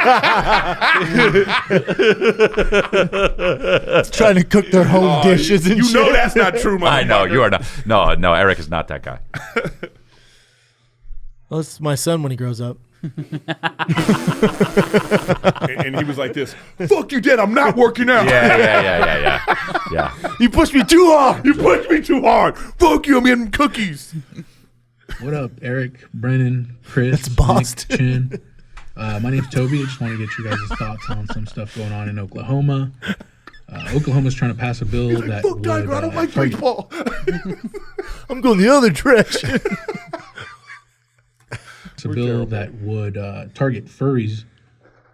Trying to cook their home dishes and You shit. know that's not true, I know, motherfucker. you are not. No, Eric is not that guy. Well, this is my son when he grows up. And he was like this, fuck you, Dad, I'm not working out. Yeah. You pushed me too hard. You pushed me too hard. Fuck you, I'm eating cookies. What up, Eric, Brennan, Chris, It's Boston. Nick, Chin? My name's Toby. I just want to get you guys' thoughts on some stuff going on in Oklahoma. Oklahoma's trying to pass a bill that Fuck would Tiger, I don't like target- baseball. I'm going the other direction. It's a bill that would target furries.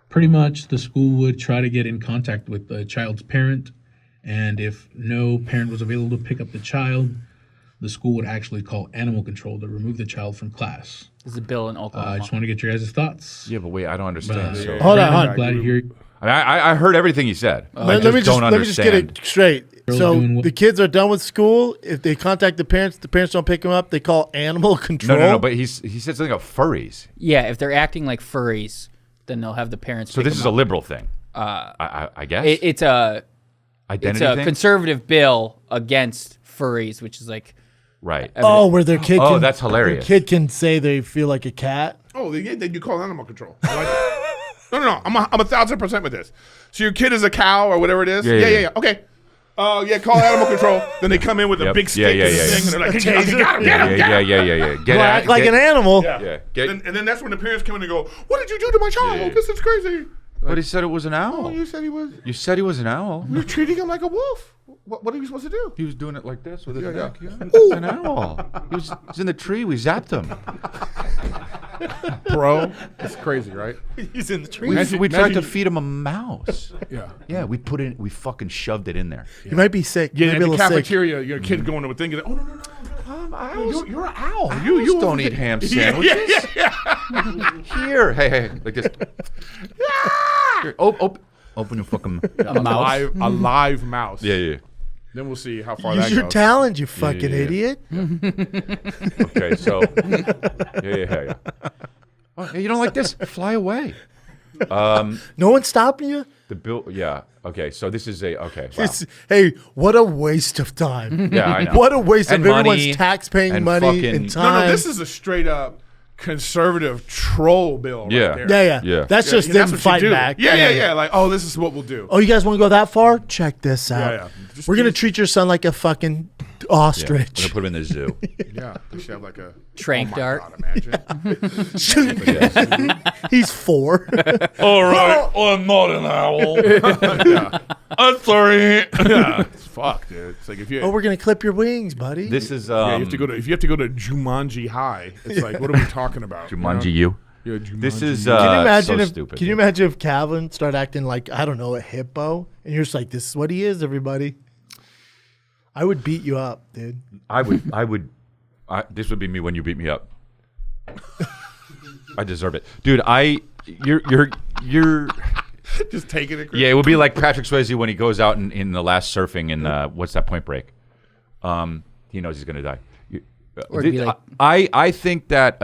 Pretty much, the school would try to get in contact with the child's parent, and if no parent was available to pick up the child, the school would actually call animal control to remove the child from class. There's a bill in I Oklahoma. just want to get your guys' thoughts. Yeah, but wait, I don't understand. So. Hold on, Brennan, hold on. Glad to hear. I mean, I heard everything he said. I Let me don't let me just get understand. it straight. Girls So doing what? the kids are done with school. If they contact the parents don't pick them up. They call animal control. No. But he said something about furries. Yeah, if they're acting like furries, then they'll have the parents. So pick this them is a up. liberal thing. I guess. It's a Identity it's a thing. conservative bill against furries, which is like Right. Oh, where their kid. Oh, can, that's hilarious. Their kid can say they feel like a cat. Oh, yeah, then you call animal control. I like it. No. I'm 1,000% with this. So your kid is a cow or whatever it is. Yeah. Okay. Call animal control. Then they come in with a Yep. big stick Yeah. and thing, and they're like, "Get him, get him." Yeah. Get Well, out. act like an animal. Yeah. Get, And then that's when the parents come in and go, "What did you do to my child? Yeah. This is crazy." but he said it was an owl. Oh, you said he was. You said he was an owl. You're treating him like a wolf. What are you supposed to do? He was doing it like this with his Yeah. neck. Yeah. It's an owl. He's in the tree. We zapped him. Bro, it's crazy, right? He's in the tree. We tried to feed him a mouse. Yeah. Yeah, we fucking shoved it in there. You might be sick. Yeah, Maybe in a the little sick. cafeteria, your kid going to a thing. Oh no! You're an owl. You don't eat ham sandwiches. Yeah. Here, hey, like this. Here, open your fucking. a mouse. A live mouse. Yeah. Then we'll see how far Use that your goes. talent, you fucking yeah. idiot. Okay, so. Yeah. Oh, hey, you don't like this? Fly away. No one's stopping you? The bill. Yeah. Okay, so this is okay. Wow. Hey, what a waste of time. Yeah, I know. What a waste And of everyone's money tax-paying and money fucking- and No, time. this is a straight up conservative troll bill. Yeah. Right there. Yeah. Yeah. That's just Yeah, them what you fighting do. back. Yeah. Like, oh, this is what we'll do. Oh, you guys want to go that far? Check this out. Yeah. We're going to treat your son like a fucking ostrich. We're gonna put him in the zoo. Yeah, they should have like a Trank dart. God, imagine. He's 4. All right, I'm not an owl. I'm sorry. Yeah, it's fuck, dude. It's like if you. Oh, we're gonna clip your wings, buddy. This is yeah, you have to go to. If you have to go to Jumanji High, it's like, what are we talking about? Jumanji U. Yeah, Jumanji. This is Can you imagine so if? stupid. Can you imagine if Calvin started acting like, I don't know, a hippo, and you're just like, this is what he is, everybody. I would beat you up, dude. I would. This would be me when you beat me up. I deserve it, dude. You're. Just taking it. Chris. Yeah, it would be like Patrick Swayze when he goes out in the last surfing in what's that, Point Break. He knows he's gonna die. Or it'd be like- I think that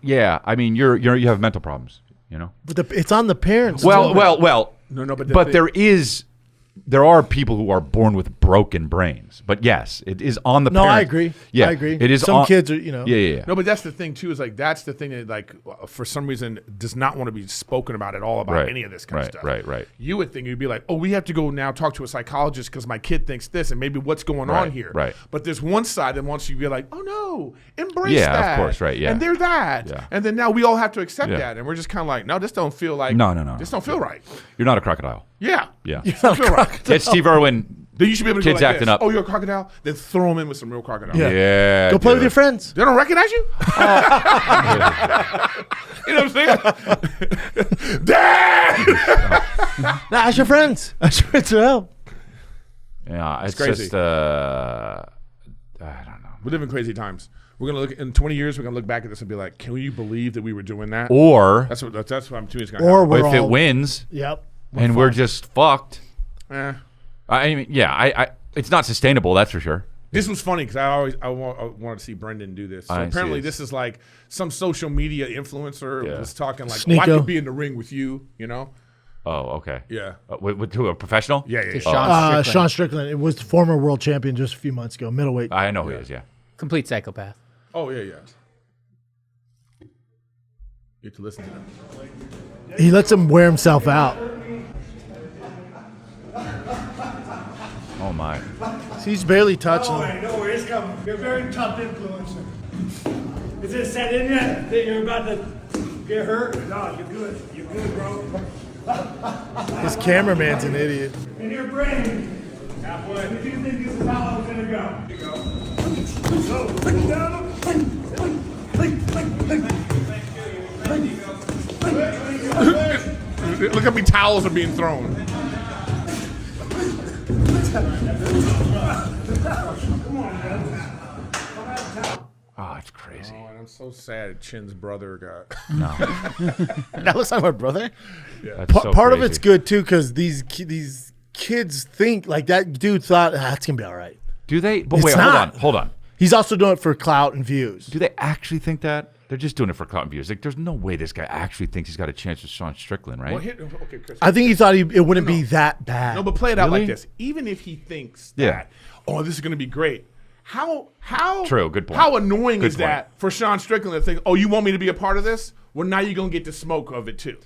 yeah. I mean, you have mental problems, you know. But it's on the parents. Well. No, But there are people who are born with broken brains. But yes, it is on the No, parents. I agree. Yeah, I agree. It is. Some kids are, you know. Yeah. No, but that's the thing too. Is like that's the thing that like for some reason does not want to be spoken about at all about Right. any of this kind of stuff. Right. You would think you'd be like, oh, we have to go now talk to a psychologist because my kid thinks this and maybe what's going on here. Right. But there's one side that wants you to be like, oh no, embrace Yeah, of that. course, right, yeah. And they're that. Yeah. And then now we all have to accept Yeah. that, and we're just kind of like, no, this don't feel like. No. This don't feel right. You're not a crocodile. Yeah. Yeah. This don't feel right. Get Steve Irwin. Then you should be able to Kids go like acting this. up. Oh, you're a crocodile? Then throw him in with some real crocodile. Yeah. Go play with dude. your friends. They don't recognize you? You know what I'm saying? Dad! Nah, ask your friends. Ask your friends for help. Yeah, it's crazy. just I don't know. We live in crazy times. We're gonna look in 20 years. We're gonna look back at this and be like, "Can you believe that we were doing that?" Or That's what I'm doing. Or we're if it all, wins Yep. and we're just fucked. Eh. I mean, yeah, it's not sustainable. That's for sure. This was funny because I wanted to see Brendan do this. So I apparently, see. this is like some social media influencer Yeah. was talking like, Sneeko. "Oh, I could be in the ring with you," you know? Oh, okay. Yeah. With who? A professional? Yeah. To Sean Strickland. Sean Strickland. It was the former world champion just a few months ago, middleweight. I know who he is. Yeah. Complete psychopath. Oh yeah. You have to listen to them. He lets him wear himself out. Oh my. See, he's barely touching him. I know where he's coming. You're a very tough influencer. Is it set in yet that you're about to get hurt? No, you're good. You're good, bro. His cameraman's an idiot. In your brain. Halfway. If you think this is how it's gonna go. Here you go. So, down. Look how many towels are being thrown. Oh, it's crazy. Oh, and I'm so sad Chin's brother got. That looks like my brother. That's so Part of crazy. it's good too because these kids think like that dude thought that's gonna be all right. Do they? But It's wait, not. hold on. He's also doing it for clout and views. Do they actually think that? They're just doing it for clout and views. Like, there's no way this guy actually thinks he's got a chance with Sean Strickland, right? Well, okay, Chris. I think he thought it wouldn't be that bad. No, but play it out Really? like this. Even if he thinks Yeah. that, oh, this is going to be great. How True, good point. How annoying Good is point. that for Sean Strickland to think, oh, you want me to be a part of this? Well, now you're going to get the smoke of it too.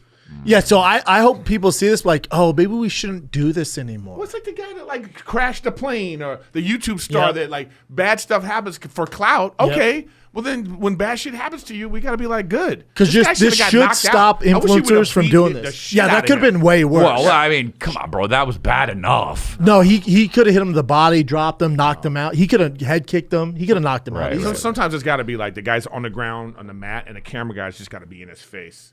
Yeah, so I hope people see this like, oh, maybe we shouldn't do this anymore. Well, it's like the guy that like crashed a plane or the YouTube star Yep. that like bad stuff happens for clout. Okay. Well, then when bad shit happens to you, we got to be like, good. Because guy this should've got should knocked stop out. I wish he would've influencers from beat doing the this. shit Yeah, out that of could have him. been way worse. Well, I mean, come on, bro. That was bad enough. No, he could have hit him in the body, dropped him, knocked him out. He could have head kicked him. He could have knocked him out. Right, He's- right. Sometimes it's got to be like the guy's on the ground on the mat, and the camera guy's just got to be in his face,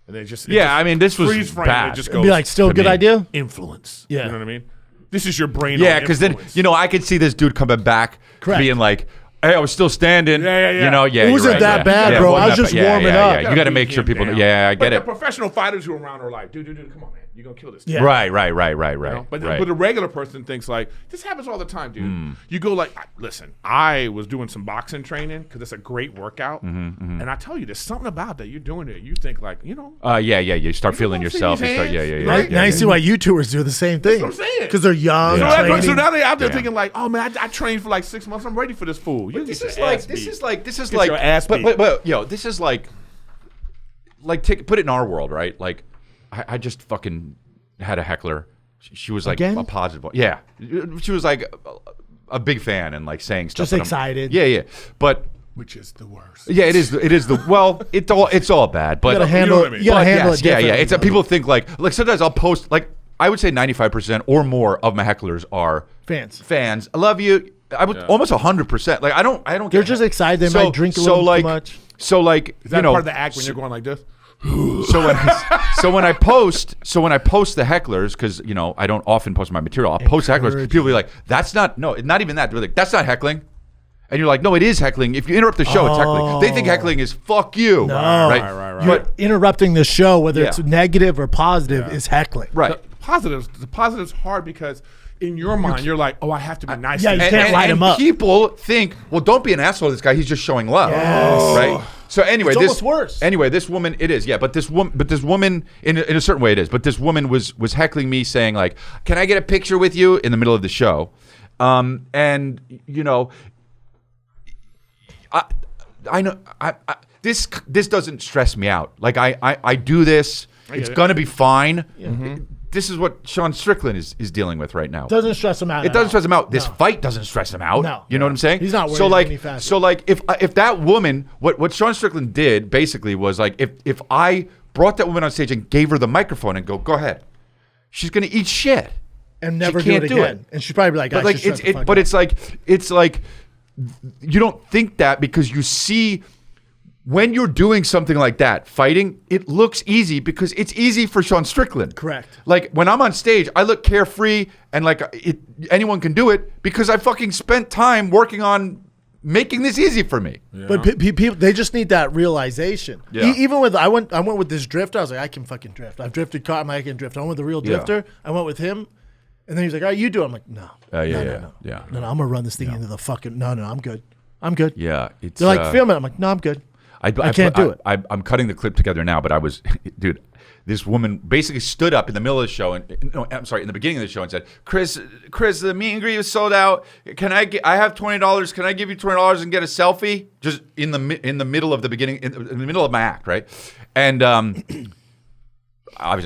and then Yeah, I mean, this was freeze frame. bad. It just It'd goes be like, still a to good me. idea? influence. Yeah. You know what I mean? This is your brain. Yeah, on because then, influence. you know, I could see this dude coming back Correct. being like, hey, I was still standing. Yeah. You know, yeah. It you're wasn't right, that yeah. bad, Yeah, bro. it wasn't I was that just bad. warming yeah, up. Yeah, you got to make beat sure him people. down. Yeah, I But get the it. professional fighters who are around are like, dude, come on, man, you're gonna kill this. Yeah. Right. You know? But a regular person thinks like, this happens all the time, dude. You go like, listen, I was doing some boxing training because it's a great workout, and I tell you, there's something about that you're doing it. You think like, you know, Yeah. You start feeling don't see yourself. these You start, hands, yeah. right? Now you see why YouTubers do the same thing. That's what I'm saying. Because they're young. So, training. so now they're out there Yeah. thinking like, oh man, I trained for like 6 months. I'm ready for this fool. You This get is your like ass this beat. is like Get your ass beat. but yo, this is like put it in our world, right? Like I just fucking had a heckler. She was like Again? a positive one. Yeah, she was like a big fan and like saying stuff. Just excited. Yeah. But which is the worst. yeah, it is the well, it's all bad. But You gotta handle it. You gotta handle it yeah. differently. It's people think like sometimes I'll post like I would say 95% or more of my hecklers are fans. I love you. I would almost 100%. Like I don't. They're just excited. They might drink a little too much. So like is that part of the act when you're going like this? So when I post the hecklers, because I don't often post my material, I'll post hecklers. People be like, "That's not not even that." They're like, "That's not heckling," and you're like, "No, it is heckling. If you interrupt the show, it's heckling." They think heckling is "fuck you," No. right? You're interrupting the show, whether it's negative or positive, is heckling. Right. The positive's hard because in your mind you're like, oh, I have to be nice. Yeah, to you him. can't light him up. People think, well, don't be an asshole to this guy. He's just showing love, right? So anyway, It's this almost worse. Anyway, this woman, it is, yeah. But this woman, in a certain way, it is. But this woman was heckling me, saying like, "Can I get a picture with you?" in the middle of the show, and I know this doesn't stress me out. Like I do this. It's gonna be fine. This is what Sean Strickland is dealing with right now. Doesn't stress him out. It doesn't stress him out. This fight doesn't stress him out. No. You know what I'm saying? He's not worried any faster. So like if that woman, what Sean Strickland did basically was like if I brought that woman on stage and gave her the microphone and go ahead, she's gonna eat shit and never she do can't it do again. it. And she'd probably be like, but like it's like you don't think that because you see. When you're doing something like that, fighting, it looks easy because it's easy for Sean Strickland. Correct. Like when I'm on stage, I look carefree and like anyone can do it because I fucking spent time working on making this easy for me. Yeah. But people, they just need that realization. Yeah. Even with I went with this drifter. I was like, I can fucking drift. I've drifted car. I can drift. I went with the real drifter. I went with him, and then he's like, "All right, you do it." I'm like, "No, no, I'm gonna run this thing into the fucking no. I'm good. I'm good." Yeah, they're like, "Film it." I'm like, "No, I'm good." I can't do it. I'm cutting the clip together now, but dude, this woman basically stood up in the middle of the show, in the beginning of the show and said, Chris, the meet and greet is sold out. I have $20. Can I give you $20 and get a selfie? Just in the middle of the beginning, in the middle of my act, right? And obviously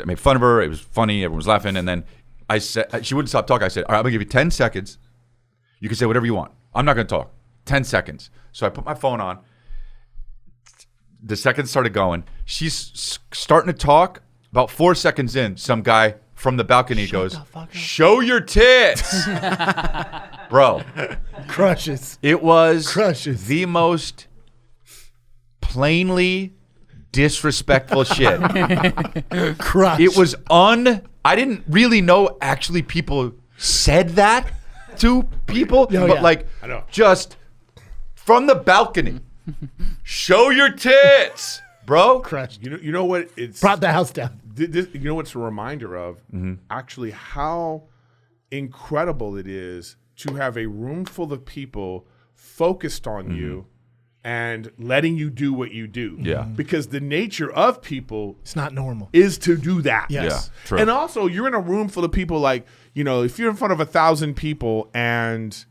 I made fun of her. It was funny. Everyone was laughing. And then I said, she wouldn't stop talking. I said, all right, I'm going to give you 10 seconds. You can say whatever you want. I'm not going to talk. 10 seconds. So I put my phone on. The seconds started going. She's starting to talk. About 4 seconds in, some guy from the balcony goes, "Show your tits." Bro. Crushes. It was the most plainly disrespectful shit. Crush. It was I didn't really know actually people said that to people, but like just from the balcony. Show your tits, bro. Crush. You know what? It's brought the house down. You know what's a reminder of actually how incredible it is to have a room full of people focused on you and letting you do what you do. Yeah. Because the nature of people, it's not normal, is to do that. Yes. Yeah, true. And also, you're in a room full of people like, if you're in front of 1,000 people and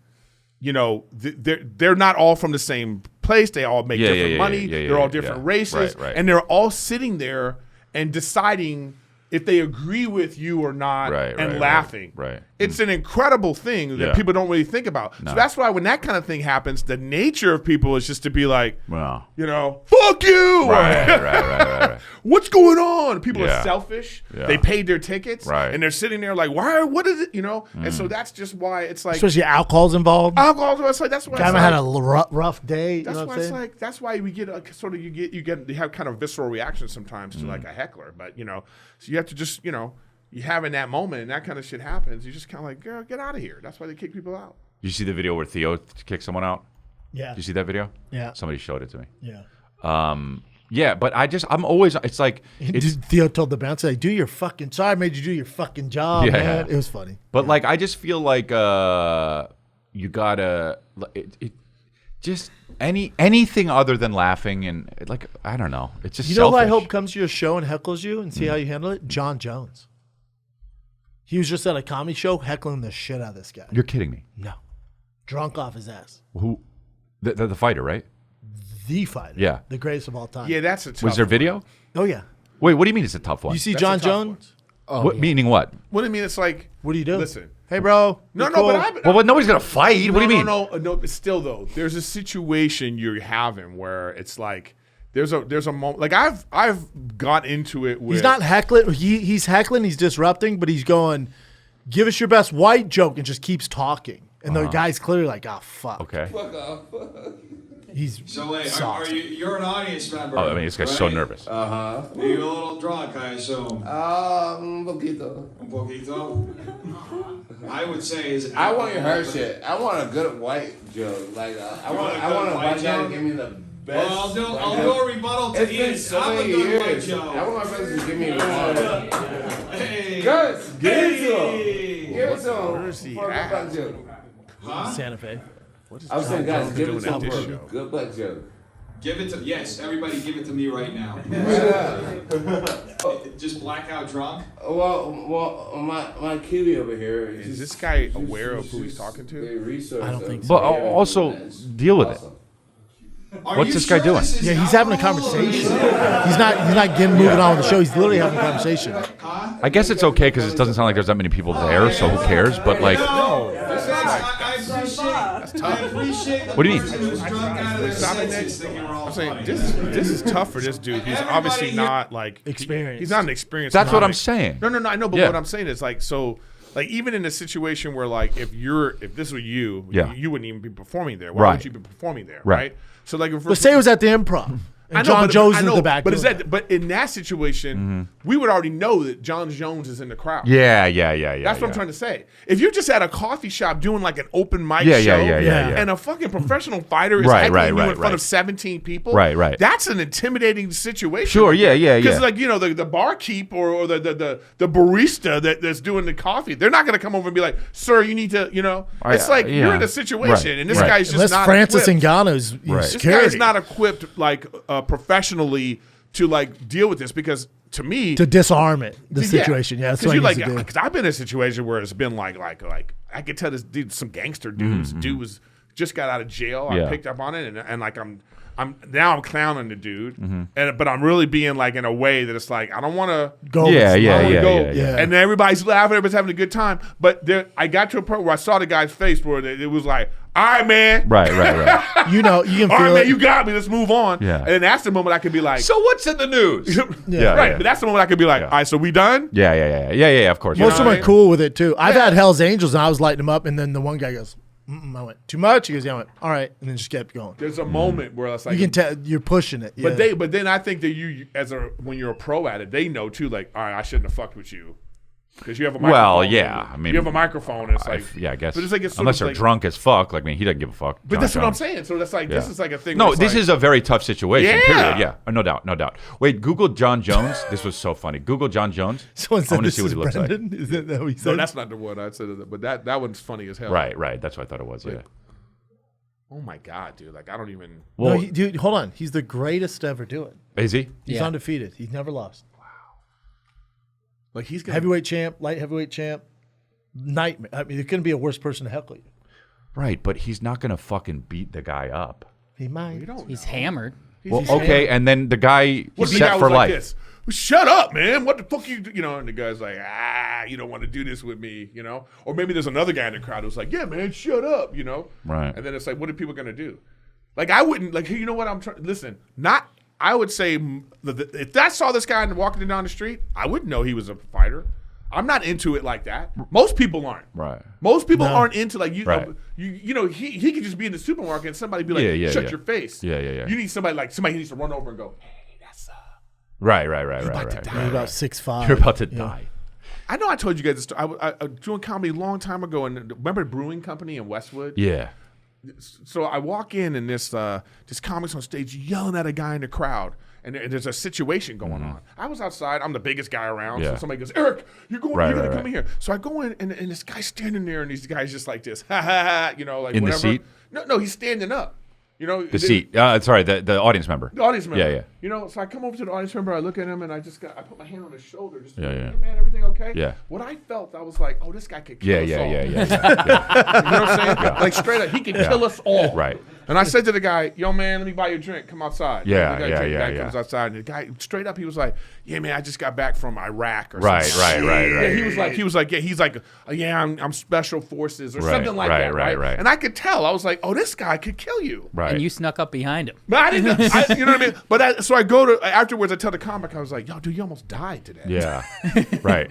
they're not all from the same place. They all make different money. They're all different races. Right. And they're all sitting there and deciding if they agree with you or not and laughing. Right. It's an incredible thing that people don't really think about. No. So that's why when that kind of thing happens, the nature of people is just to be like, wow. Fuck you. Right. What's going on? People are selfish. Yeah. They paid their tickets. Right. And they're sitting there like, why? What is it? And so that's just why it's like. Especially alcohol's involved. It's like, that's why Guy had a rough day. That's why it's like, that's why we get you have kind of visceral reactions sometimes to like a heckler. But, so you have to just, you have in that moment and that kind of shit happens, you just kind of like, girl, get out of here. That's why they kick people out. You see the video where Theo kicked someone out? Yeah. Did you see that video? Yeah. Somebody showed it to me. Yeah. Yeah, but I'm always, it's like. Theo told the bouncer, like, sorry I made you do your fucking job, man. It was funny. But like, I just feel like you gotta, just anything other than laughing and like, I don't know. It's just selfish. Who I hope comes to your show and heckles you and see how you handle it? John Jones. He was just at a comedy show heckling the shit out of this guy. You're kidding me. No. Drunk off his ass. Who? The fighter, right? The fighter. Yeah. The greatest of all time. Yeah, that's a tough Was there one. video? Oh, yeah. Wait, what do you mean it's a tough one? You see John Jones? What, meaning what? What do you mean? It's like, what do you do? Listen. Hey, bro. No, cool. but Well, nobody's gonna fight. What do you mean? No, but still though, there's a situation you're having where it's like there's a moment. Like I've got into it with. He's not heckling. He's heckling. He's disrupting, but he's going, "Give us your best white joke," and just keeps talking. And the guy's clearly like, "Oh fuck." Okay. Fuck off. He's so wait, soft. are you're an audience member? Oh, I mean, this guy's so nervous. Are you a little drunk? I assume. Un poquito. Un poquito. I would say is. I want your her shit. I want a good white joke. Like I want a white joke to give me the best. Well, I'll do a rebuttal to It's been so I'm many a good white years. joke. I want my friends to give me a rebuttal. Hey. Gus, give it to him. Hey. Give it to him. Where's he For a at? good black joke. Huh? Santa Fe. I was saying, guys, give it to him doing for at a this show? good black joke. Give it to everybody. Give it to me right now. Just blackout drunk. Well, my cutie over here. Is this guy aware of who he's talking to? I don't think so. But also deal with it. What's this guy doing? Yeah, he's having a conversation. He's not getting moving on with the show. He's literally having a conversation. I guess it's okay because it doesn't sound like there's that many people there, so who cares? But like, I appreciate what do you mean? I'm saying this is tough for this dude. He's obviously not like Experienced. He's not an experienced. That's what comic. I'm saying. No, I know, but Yeah. what I'm saying is like so. Like even in a situation where like if this were you, Yeah. you wouldn't even be performing there. Why Right. would you be performing there? Right. Right. So like if But say it was at the Improv. And John Jones is in the back. But doing it. but in that situation, we would already know that John Jones is in the crowd. Yeah. That's what I'm trying to say. If you're just at a coffee shop doing like an open mic Yeah, show, yeah. and a fucking professional fighter is Right, heckling you right, in front right. of 17 people, Right. That's an intimidating situation. Sure, yeah. Because like the barkeep or the barista that's doing the coffee, they're not going to come over and be like, "Sir, you need to," It's like you're in a situation, Right, and this right. guy's just Unless not Francis equipped. Ngannou's Right. This security. guy's not equipped like professionally to like deal with this because to me to disarm it, the situation. Yeah, that's what he like needs to do. because I've been in a situation where it's been like I could tell this dude, some gangster dudes, dude was just got out of jail. Yeah. I picked up on it, and like I'm clowning the dude, but I'm really being like in a way that it's like I don't want to Go. Yeah. and then everybody's laughing, everybody's having a good time. But I got to a point where I saw the guy's face where it was like, all right, man. Right. You can All feel right, it. man, you got me. Let's move on. Yeah. And then that's the moment I could be like, So what's in the news? Yeah. right. But that's the moment I could be like, all right, so we done? Yeah. Of course. Most of them know are what I mean? cool with it too. I've had Hell's Angels and I was lighting them up, and then the one guy goes, I went, too much? He goes, yeah. I went, all right, and then just kept going. There's a moment where it's like, You can tell you're pushing it. Yeah. but then I think that you when you're a pro at it, they know too. Like, all right, I shouldn't have fucked with you because you have a microphone. Well, yeah. I mean, you have a microphone. And it's like, I guess. But it's like it's sort unless of they're like, drunk as fuck. Like, I mean, he doesn't give a fuck. But John that's what I'm Jones. saying. So that's like this Yeah. is like a thing. No, where it's this like, is a very tough situation. Yeah. Period. Yeah, no doubt. Wait, Google John Jones. This was so funny. Google John Jones. Someone I said want to this see what is he looks like. Brendan. Is that what he said? No, that's not the one I said. But that one's funny as hell. Right. That's what I thought it was. Yeah. Oh my god, dude! Like I don't even. Well, No, dude, hold on. He's the greatest to ever do it. is he? He's Yeah. undefeated. He's never lost. Like he's gonna. Heavyweight champ, light heavyweight champ, nightmare. I mean, there couldn't be a worse person to heckle you. Right, but he's not gonna fucking beat the guy up. He might. You don't. He's know. hammered. Well, He's okay, and then the guy What he's if the guy set was for like life. this? Well, shut up, man. What the fuck you and the guy's like, you don't want to do this with me, Or maybe there's another guy in the crowd who's like, yeah, man, shut up, Right. And then it's like, what are people gonna do? Like I wouldn't like, you know what I'm trying. Listen, I would say if I saw this guy walking down the street, I wouldn't know he was a fighter. I'm not into it like that. Most people aren't. Right. Most people aren't into like you. Right. He could just be in the supermarket and somebody be like, Yeah, shut yeah. your face. Yeah. You need somebody needs to run over and go, hey, that's Right. You're about 6'5". You're about to die. I know I told you guys this story. I was doing comedy a long time ago, and remember the brewing company in Westwood? Yeah. So I walk in, and this comic's on stage yelling at a guy in the crowd, and there's a situation going on. I was outside. I'm the biggest guy around. Yeah. So somebody goes, Eric, you're going. Right, you're gonna right, come in here. So I go in, and this guy's standing there, and these guys just like this, ha ha ha, like In the whatever. seat? No, he's standing up. The seat. Sorry, the audience member. The audience member. Yeah. So I come over to the audience member, I look at him, and I put my hand on his shoulder. Just Yeah. Hey, man, everything okay? Yeah. What I felt, I was like, oh, this guy could kill Yeah. us all. Yeah. You know what I'm saying? Like straight up, he can kill us all. Right. And I said to the guy, yo, man, let me buy you a drink. Come outside. Yeah, The guy comes outside, and the guy, straight up, he was like, yeah, man, I just got back from Iraq or something. Right. Yeah, he's like, yeah, I'm special forces or something like that, right? And I could tell. I was like, oh, this guy could kill you. Right. And you snuck up behind him. But I didn't, you know what I mean? But so I go to, afterwards, I tell the comic, I was like, yo, dude, you almost died today. Yeah. Right.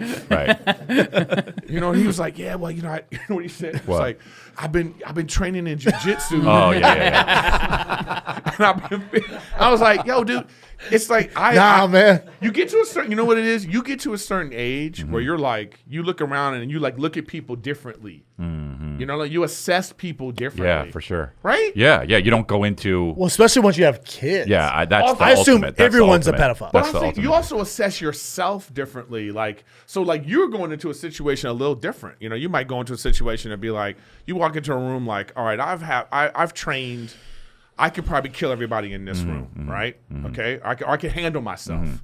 You know, he was like, yeah, well, you know what he said? He was like, I've been training in jiu-jitsu. Oh, yeah. And I was like, yo, dude, it's like, man. You get to a certain, you know what it is? You get to a certain age where you're like, you look around and you like look at people differently. You know, like you assess people differently. Yeah, for sure. Right? Yeah. You don't go into. Well, especially once you have kids. Yeah, that's the I assume ultimate. That's everyone's the a ultimate. pedophile. But I'm saying you also assess yourself differently. Like, so like you're going into a situation a little different. You know, you might go into a situation and be like, you walk into a room like, all right, I've trained. I could probably kill everybody in this room, right? Okay, I can handle myself.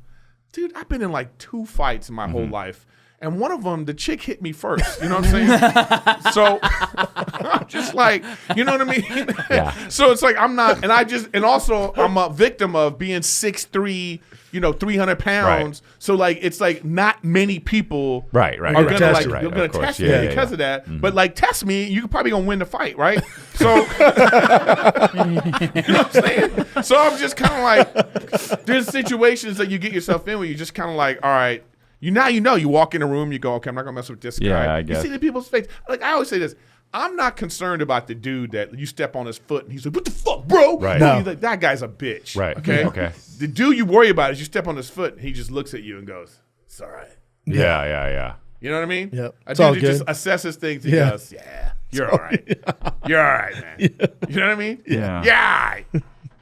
Dude, I've been in like 2 fights in my whole life. And one of them, the chick hit me first. You know what I'm saying? So I'm just like, you know what I mean? Yeah. So it's like I'm not, and also I'm a victim of being 6'3", 300 pounds. Right. So like it's like not many people are gonna like you're gonna test me because of that. But like test me, you're probably gonna win the fight, right? So you know what I'm saying? So I'm just kind of like, there's situations that you get yourself in where you just kind of like, all right. You walk in a room, you go, okay, I'm not gonna mess with this guy. Yeah, I guess. You see the people's face. Like I always say this, I'm not concerned about the dude that you step on his foot and he's like, what the fuck, bro? Right. No. He's like, that guy's a bitch. Right. Okay. The dude you worry about is you step on his foot and he just looks at you and goes, it's all right. Yeah. You know what I mean? Yep. A dude who just assesses things and goes, yeah, you're all right. You're all right, man. You know what I mean? Yeah. Yeah.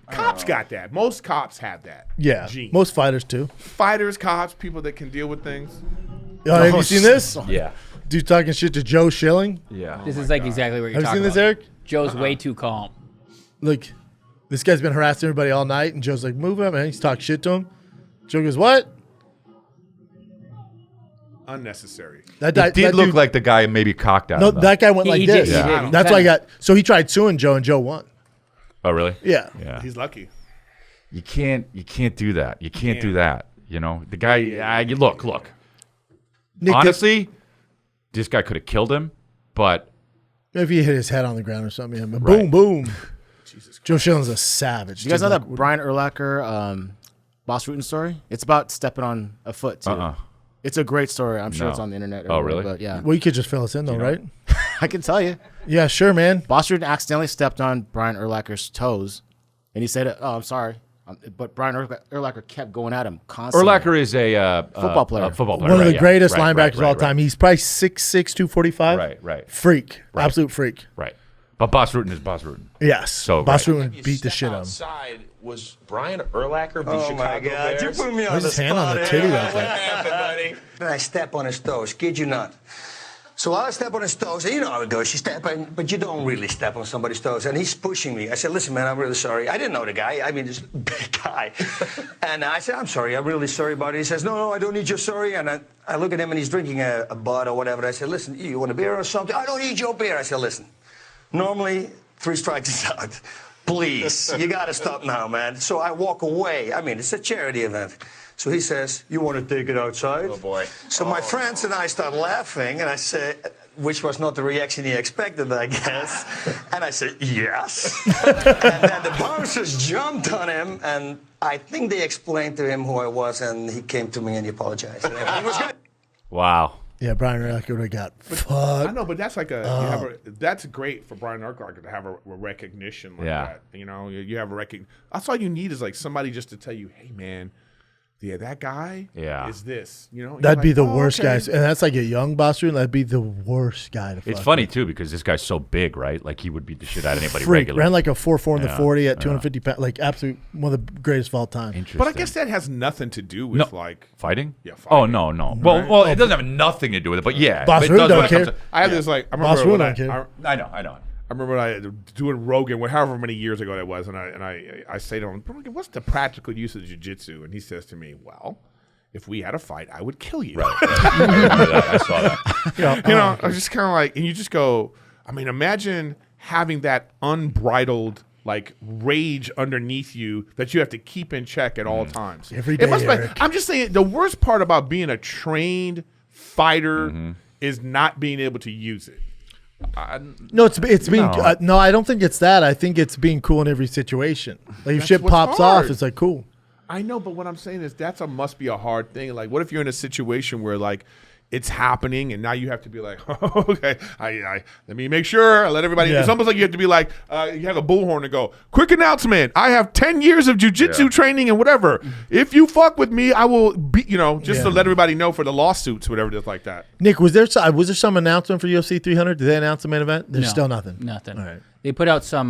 Cops got that. Most cops have that. Yeah. gene. Most fighters too. Fighters, cops, people that can deal with things. Have you seen this? Yeah. Dude talking shit to Joe Schilling. Yeah. This is like exactly what you're Have you talking seen about. this, Eric? Joe's way too calm. Like, this guy's been harassing everybody all night, and Joe's like, move him, man. He's talking shit to him. Joe goes, what? Unnecessary. It did look like the guy maybe cocked out. No, that guy went like this. Yeah. That's why I got. So he tried suing Joe, and Joe won. Oh, really? Yeah. He's lucky. You can't do that. You can't do that. You know, the guy. Look. Nick, honestly, this guy could have killed him, but if he hit his head on the ground or something, yeah, boom, boom. Jesus, Joe Schilling's a savage. You guys know that Brian Urlacher, Boss Rutan story? It's about stepping on a foot too. It's a great story. I'm sure it's on the internet. Oh, really? But yeah. Well, you could just fill us in though, right? I can tell you. Yeah, sure, man. Boss Rutan accidentally stepped on Brian Urlacher's toes, and he said, "Oh, I'm sorry." But Brian Urlacher kept going at him constantly. Urlacher is a football player. One of the greatest linebackers of all time. He's probably 6'6", 245. Right. Freak. Absolute freak. Right. But Boss Rutan is Boss Rutan. Yes. So Boss Rutan beat the shit out of him. Outside was Brian Urlacher, the Oh Chicago my God! Bears. You put me on Where's the his hand on spot the here. titty like What that? happened, buddy? Then I step on his toes. Kid you not. So I step on his toes, and you know how it goes. You step on, but you don't really step on somebody's toes. And he's pushing me. I said, "Listen, man, I'm really sorry. I didn't know the guy. I mean, this big guy." And I said, "I'm sorry. I'm really sorry about it." He says, "No, I don't need your sorry." And I look at him, and he's drinking a bud or whatever. I said, "Listen, you want a beer or something?" "I don't need your beer." I said, "Listen, normally 3 strikes is out. Please, you got to stop now, man." So I walk away. I mean, it's a charity event. So he says, "You want to take it outside?" Oh, boy. So my friends and I start laughing, and I say, which was not the reaction he expected, I guess. And I said, "Yes." And then the bouncers jumped on him, and I think they explained to him who I was, and he came to me and he apologized. And everything was good. Wow. Yeah, Brian Urlacher would have got fucked. I know, but that's like that's great for Brian Urlacher to have a recognition like that. You know, you have a recognition. That's all you need is like somebody just to tell you, "Hey, man, yeah, that guy is this." You know, that'd be like, the worst okay. guys, and that's like a young Boss Rutan. That'd be the worst guy to. It's fuck funny with. too because this guy's so big, right? Like he would beat the shit out of anybody Freak. regular. Ran like a 4.4 in the 40 at yeah. 250 pounds. Like absolute one of the greatest of all time. Interesting. But I guess that has nothing to do with like fighting. Yeah. Fighting. Oh no. Well, it doesn't have nothing to do with it, but yeah. Boss it Rutan does don't when it comes care. to- I have yeah. this like I Boss remember Rutan don't care. I know. I remember when I doing Rogan, however many years ago that was, and I say to him, "What's the practical use of jiu-jitsu?" And he says to me, "Well, if we had a fight, I would kill you." Right. I remember that. I saw that. You know, I was just kind of like, and you just go, I mean, imagine having that unbridled like rage underneath you that you have to keep in check at all times. Every day, Eric. I'm just saying the worst part about being a trained fighter is not being able to use it. No, it's being no. I don't think it's that. I think it's being cool in every situation. Like if shit what's pops hard. off, it's like cool. I know, but what I'm saying is must be a hard thing. Like, what if you're in a situation where like it's happening and now you have to be like, oh, okay, I let me make sure I let everybody. Yeah. It's almost like you have to be like, you have a bullhorn and go, quick announcement. I have 10 years of jujitsu training and whatever. If you fuck with me, I will be, just to let everybody know for the lawsuits, whatever it is like that. Nick, was there some announcement for UFC 300? Did they announce the main event? There's still nothing. Nothing. All right. They put out some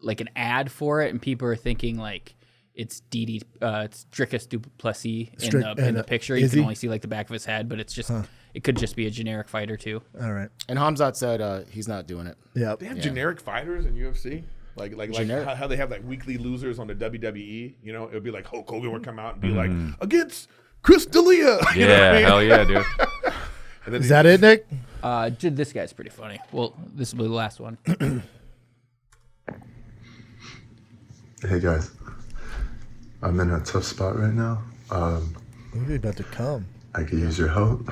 like an ad for it, and people are thinking like it's it's Dricus Duplessis in the picture. You can only see like the back of his head, but it's just it could just be a generic fighter too. All right. And Hamzat said he's not doing it. Yeah. They have generic fighters in UFC. Like how they have like weekly losers on the WWE. It would be like Hulk Hogan would come out and be like, against Chris D'Elia. You know what I mean? Hell yeah, dude. And then Is that it, Nick? This guy's pretty funny. Well, this will be the last one. Hey guys, I'm in a tough spot right now. Maybe about to come. I could use your help.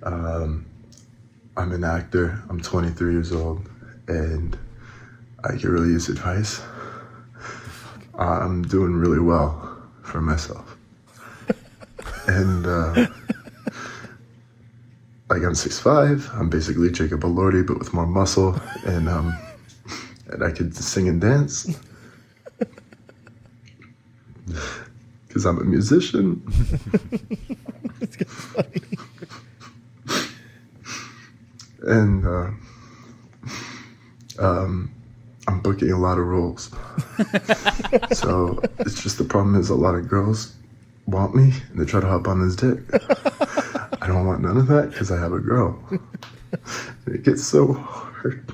I'm an actor. I'm 23 years old, and I could really use advice. I'm doing really well for myself, and like I'm 6'5". I'm basically Jacob Elordi, but with more muscle, and I could sing and dance. Because I'm a musician. And I'm booking a lot of roles. So it's just the problem is a lot of girls want me and they try to hop on this dick. I don't want none of that because I have a girl. And it gets so hard.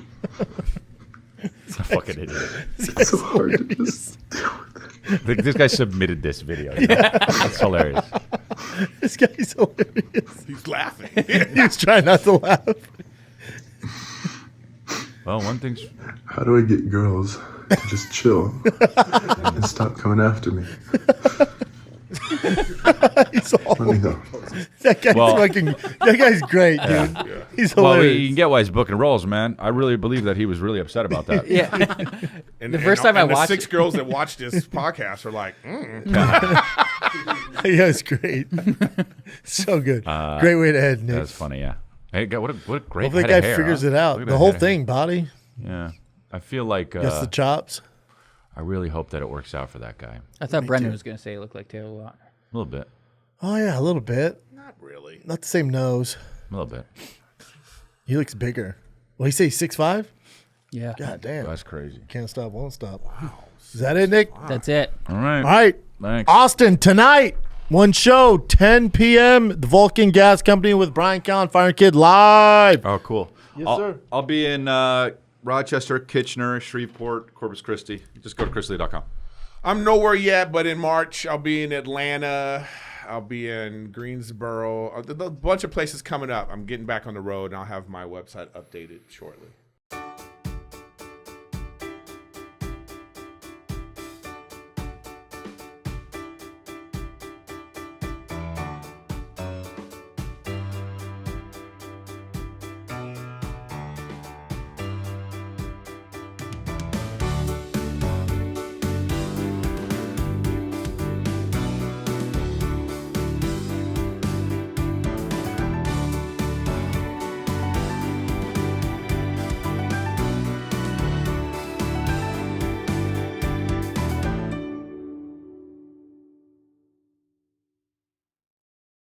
It's a fucking idiot. It's so hard to just deal with it. This guy submitted this video. That's hilarious. This guy's hilarious. He's laughing. He's trying not to laugh. Well, one thing's... How do I get girls to just chill and stop coming after me? He's all Let me know. That guy's great, dude. Yeah. He's hilarious. Well, you can get why he's booking roles, man. I really believe that he was really upset about that. And The first time I watched the 6 girls that watch this podcast are like, Yeah, it's great. So good. Great way to end, Nick. That's funny, yeah. Hey, what a great Hopefully head that of guy hair, figures huh? it out. Look at The that whole head of hair. thing, body. Yeah. I feel like... Just the chops. I really hope that it works out for that guy. I thought Brendan was going to say it looked like Taylor a lot. A little bit. Oh, yeah, a little bit. Not really. Not the same nose. A little bit. He looks bigger. Well, he say 6'5"? Yeah. God damn. That's crazy. Can't stop, won't stop. Wow. Is that it, Nick? That's it. All right. All right. Thanks. Austin, tonight, one show, 10 p.m., the Vulcan Gas Company with Brian Callen, Fire Kid live. Oh, cool. Yes, I'll, sir. I'll be in Rochester, Kitchener, Shreveport, Corpus Christi. Just go to chrisley.com. I'm nowhere yet, but in March, I'll be in Atlanta. I'll be in Greensboro. A bunch of places coming up. I'm getting back on the road, and I'll have my website updated shortly.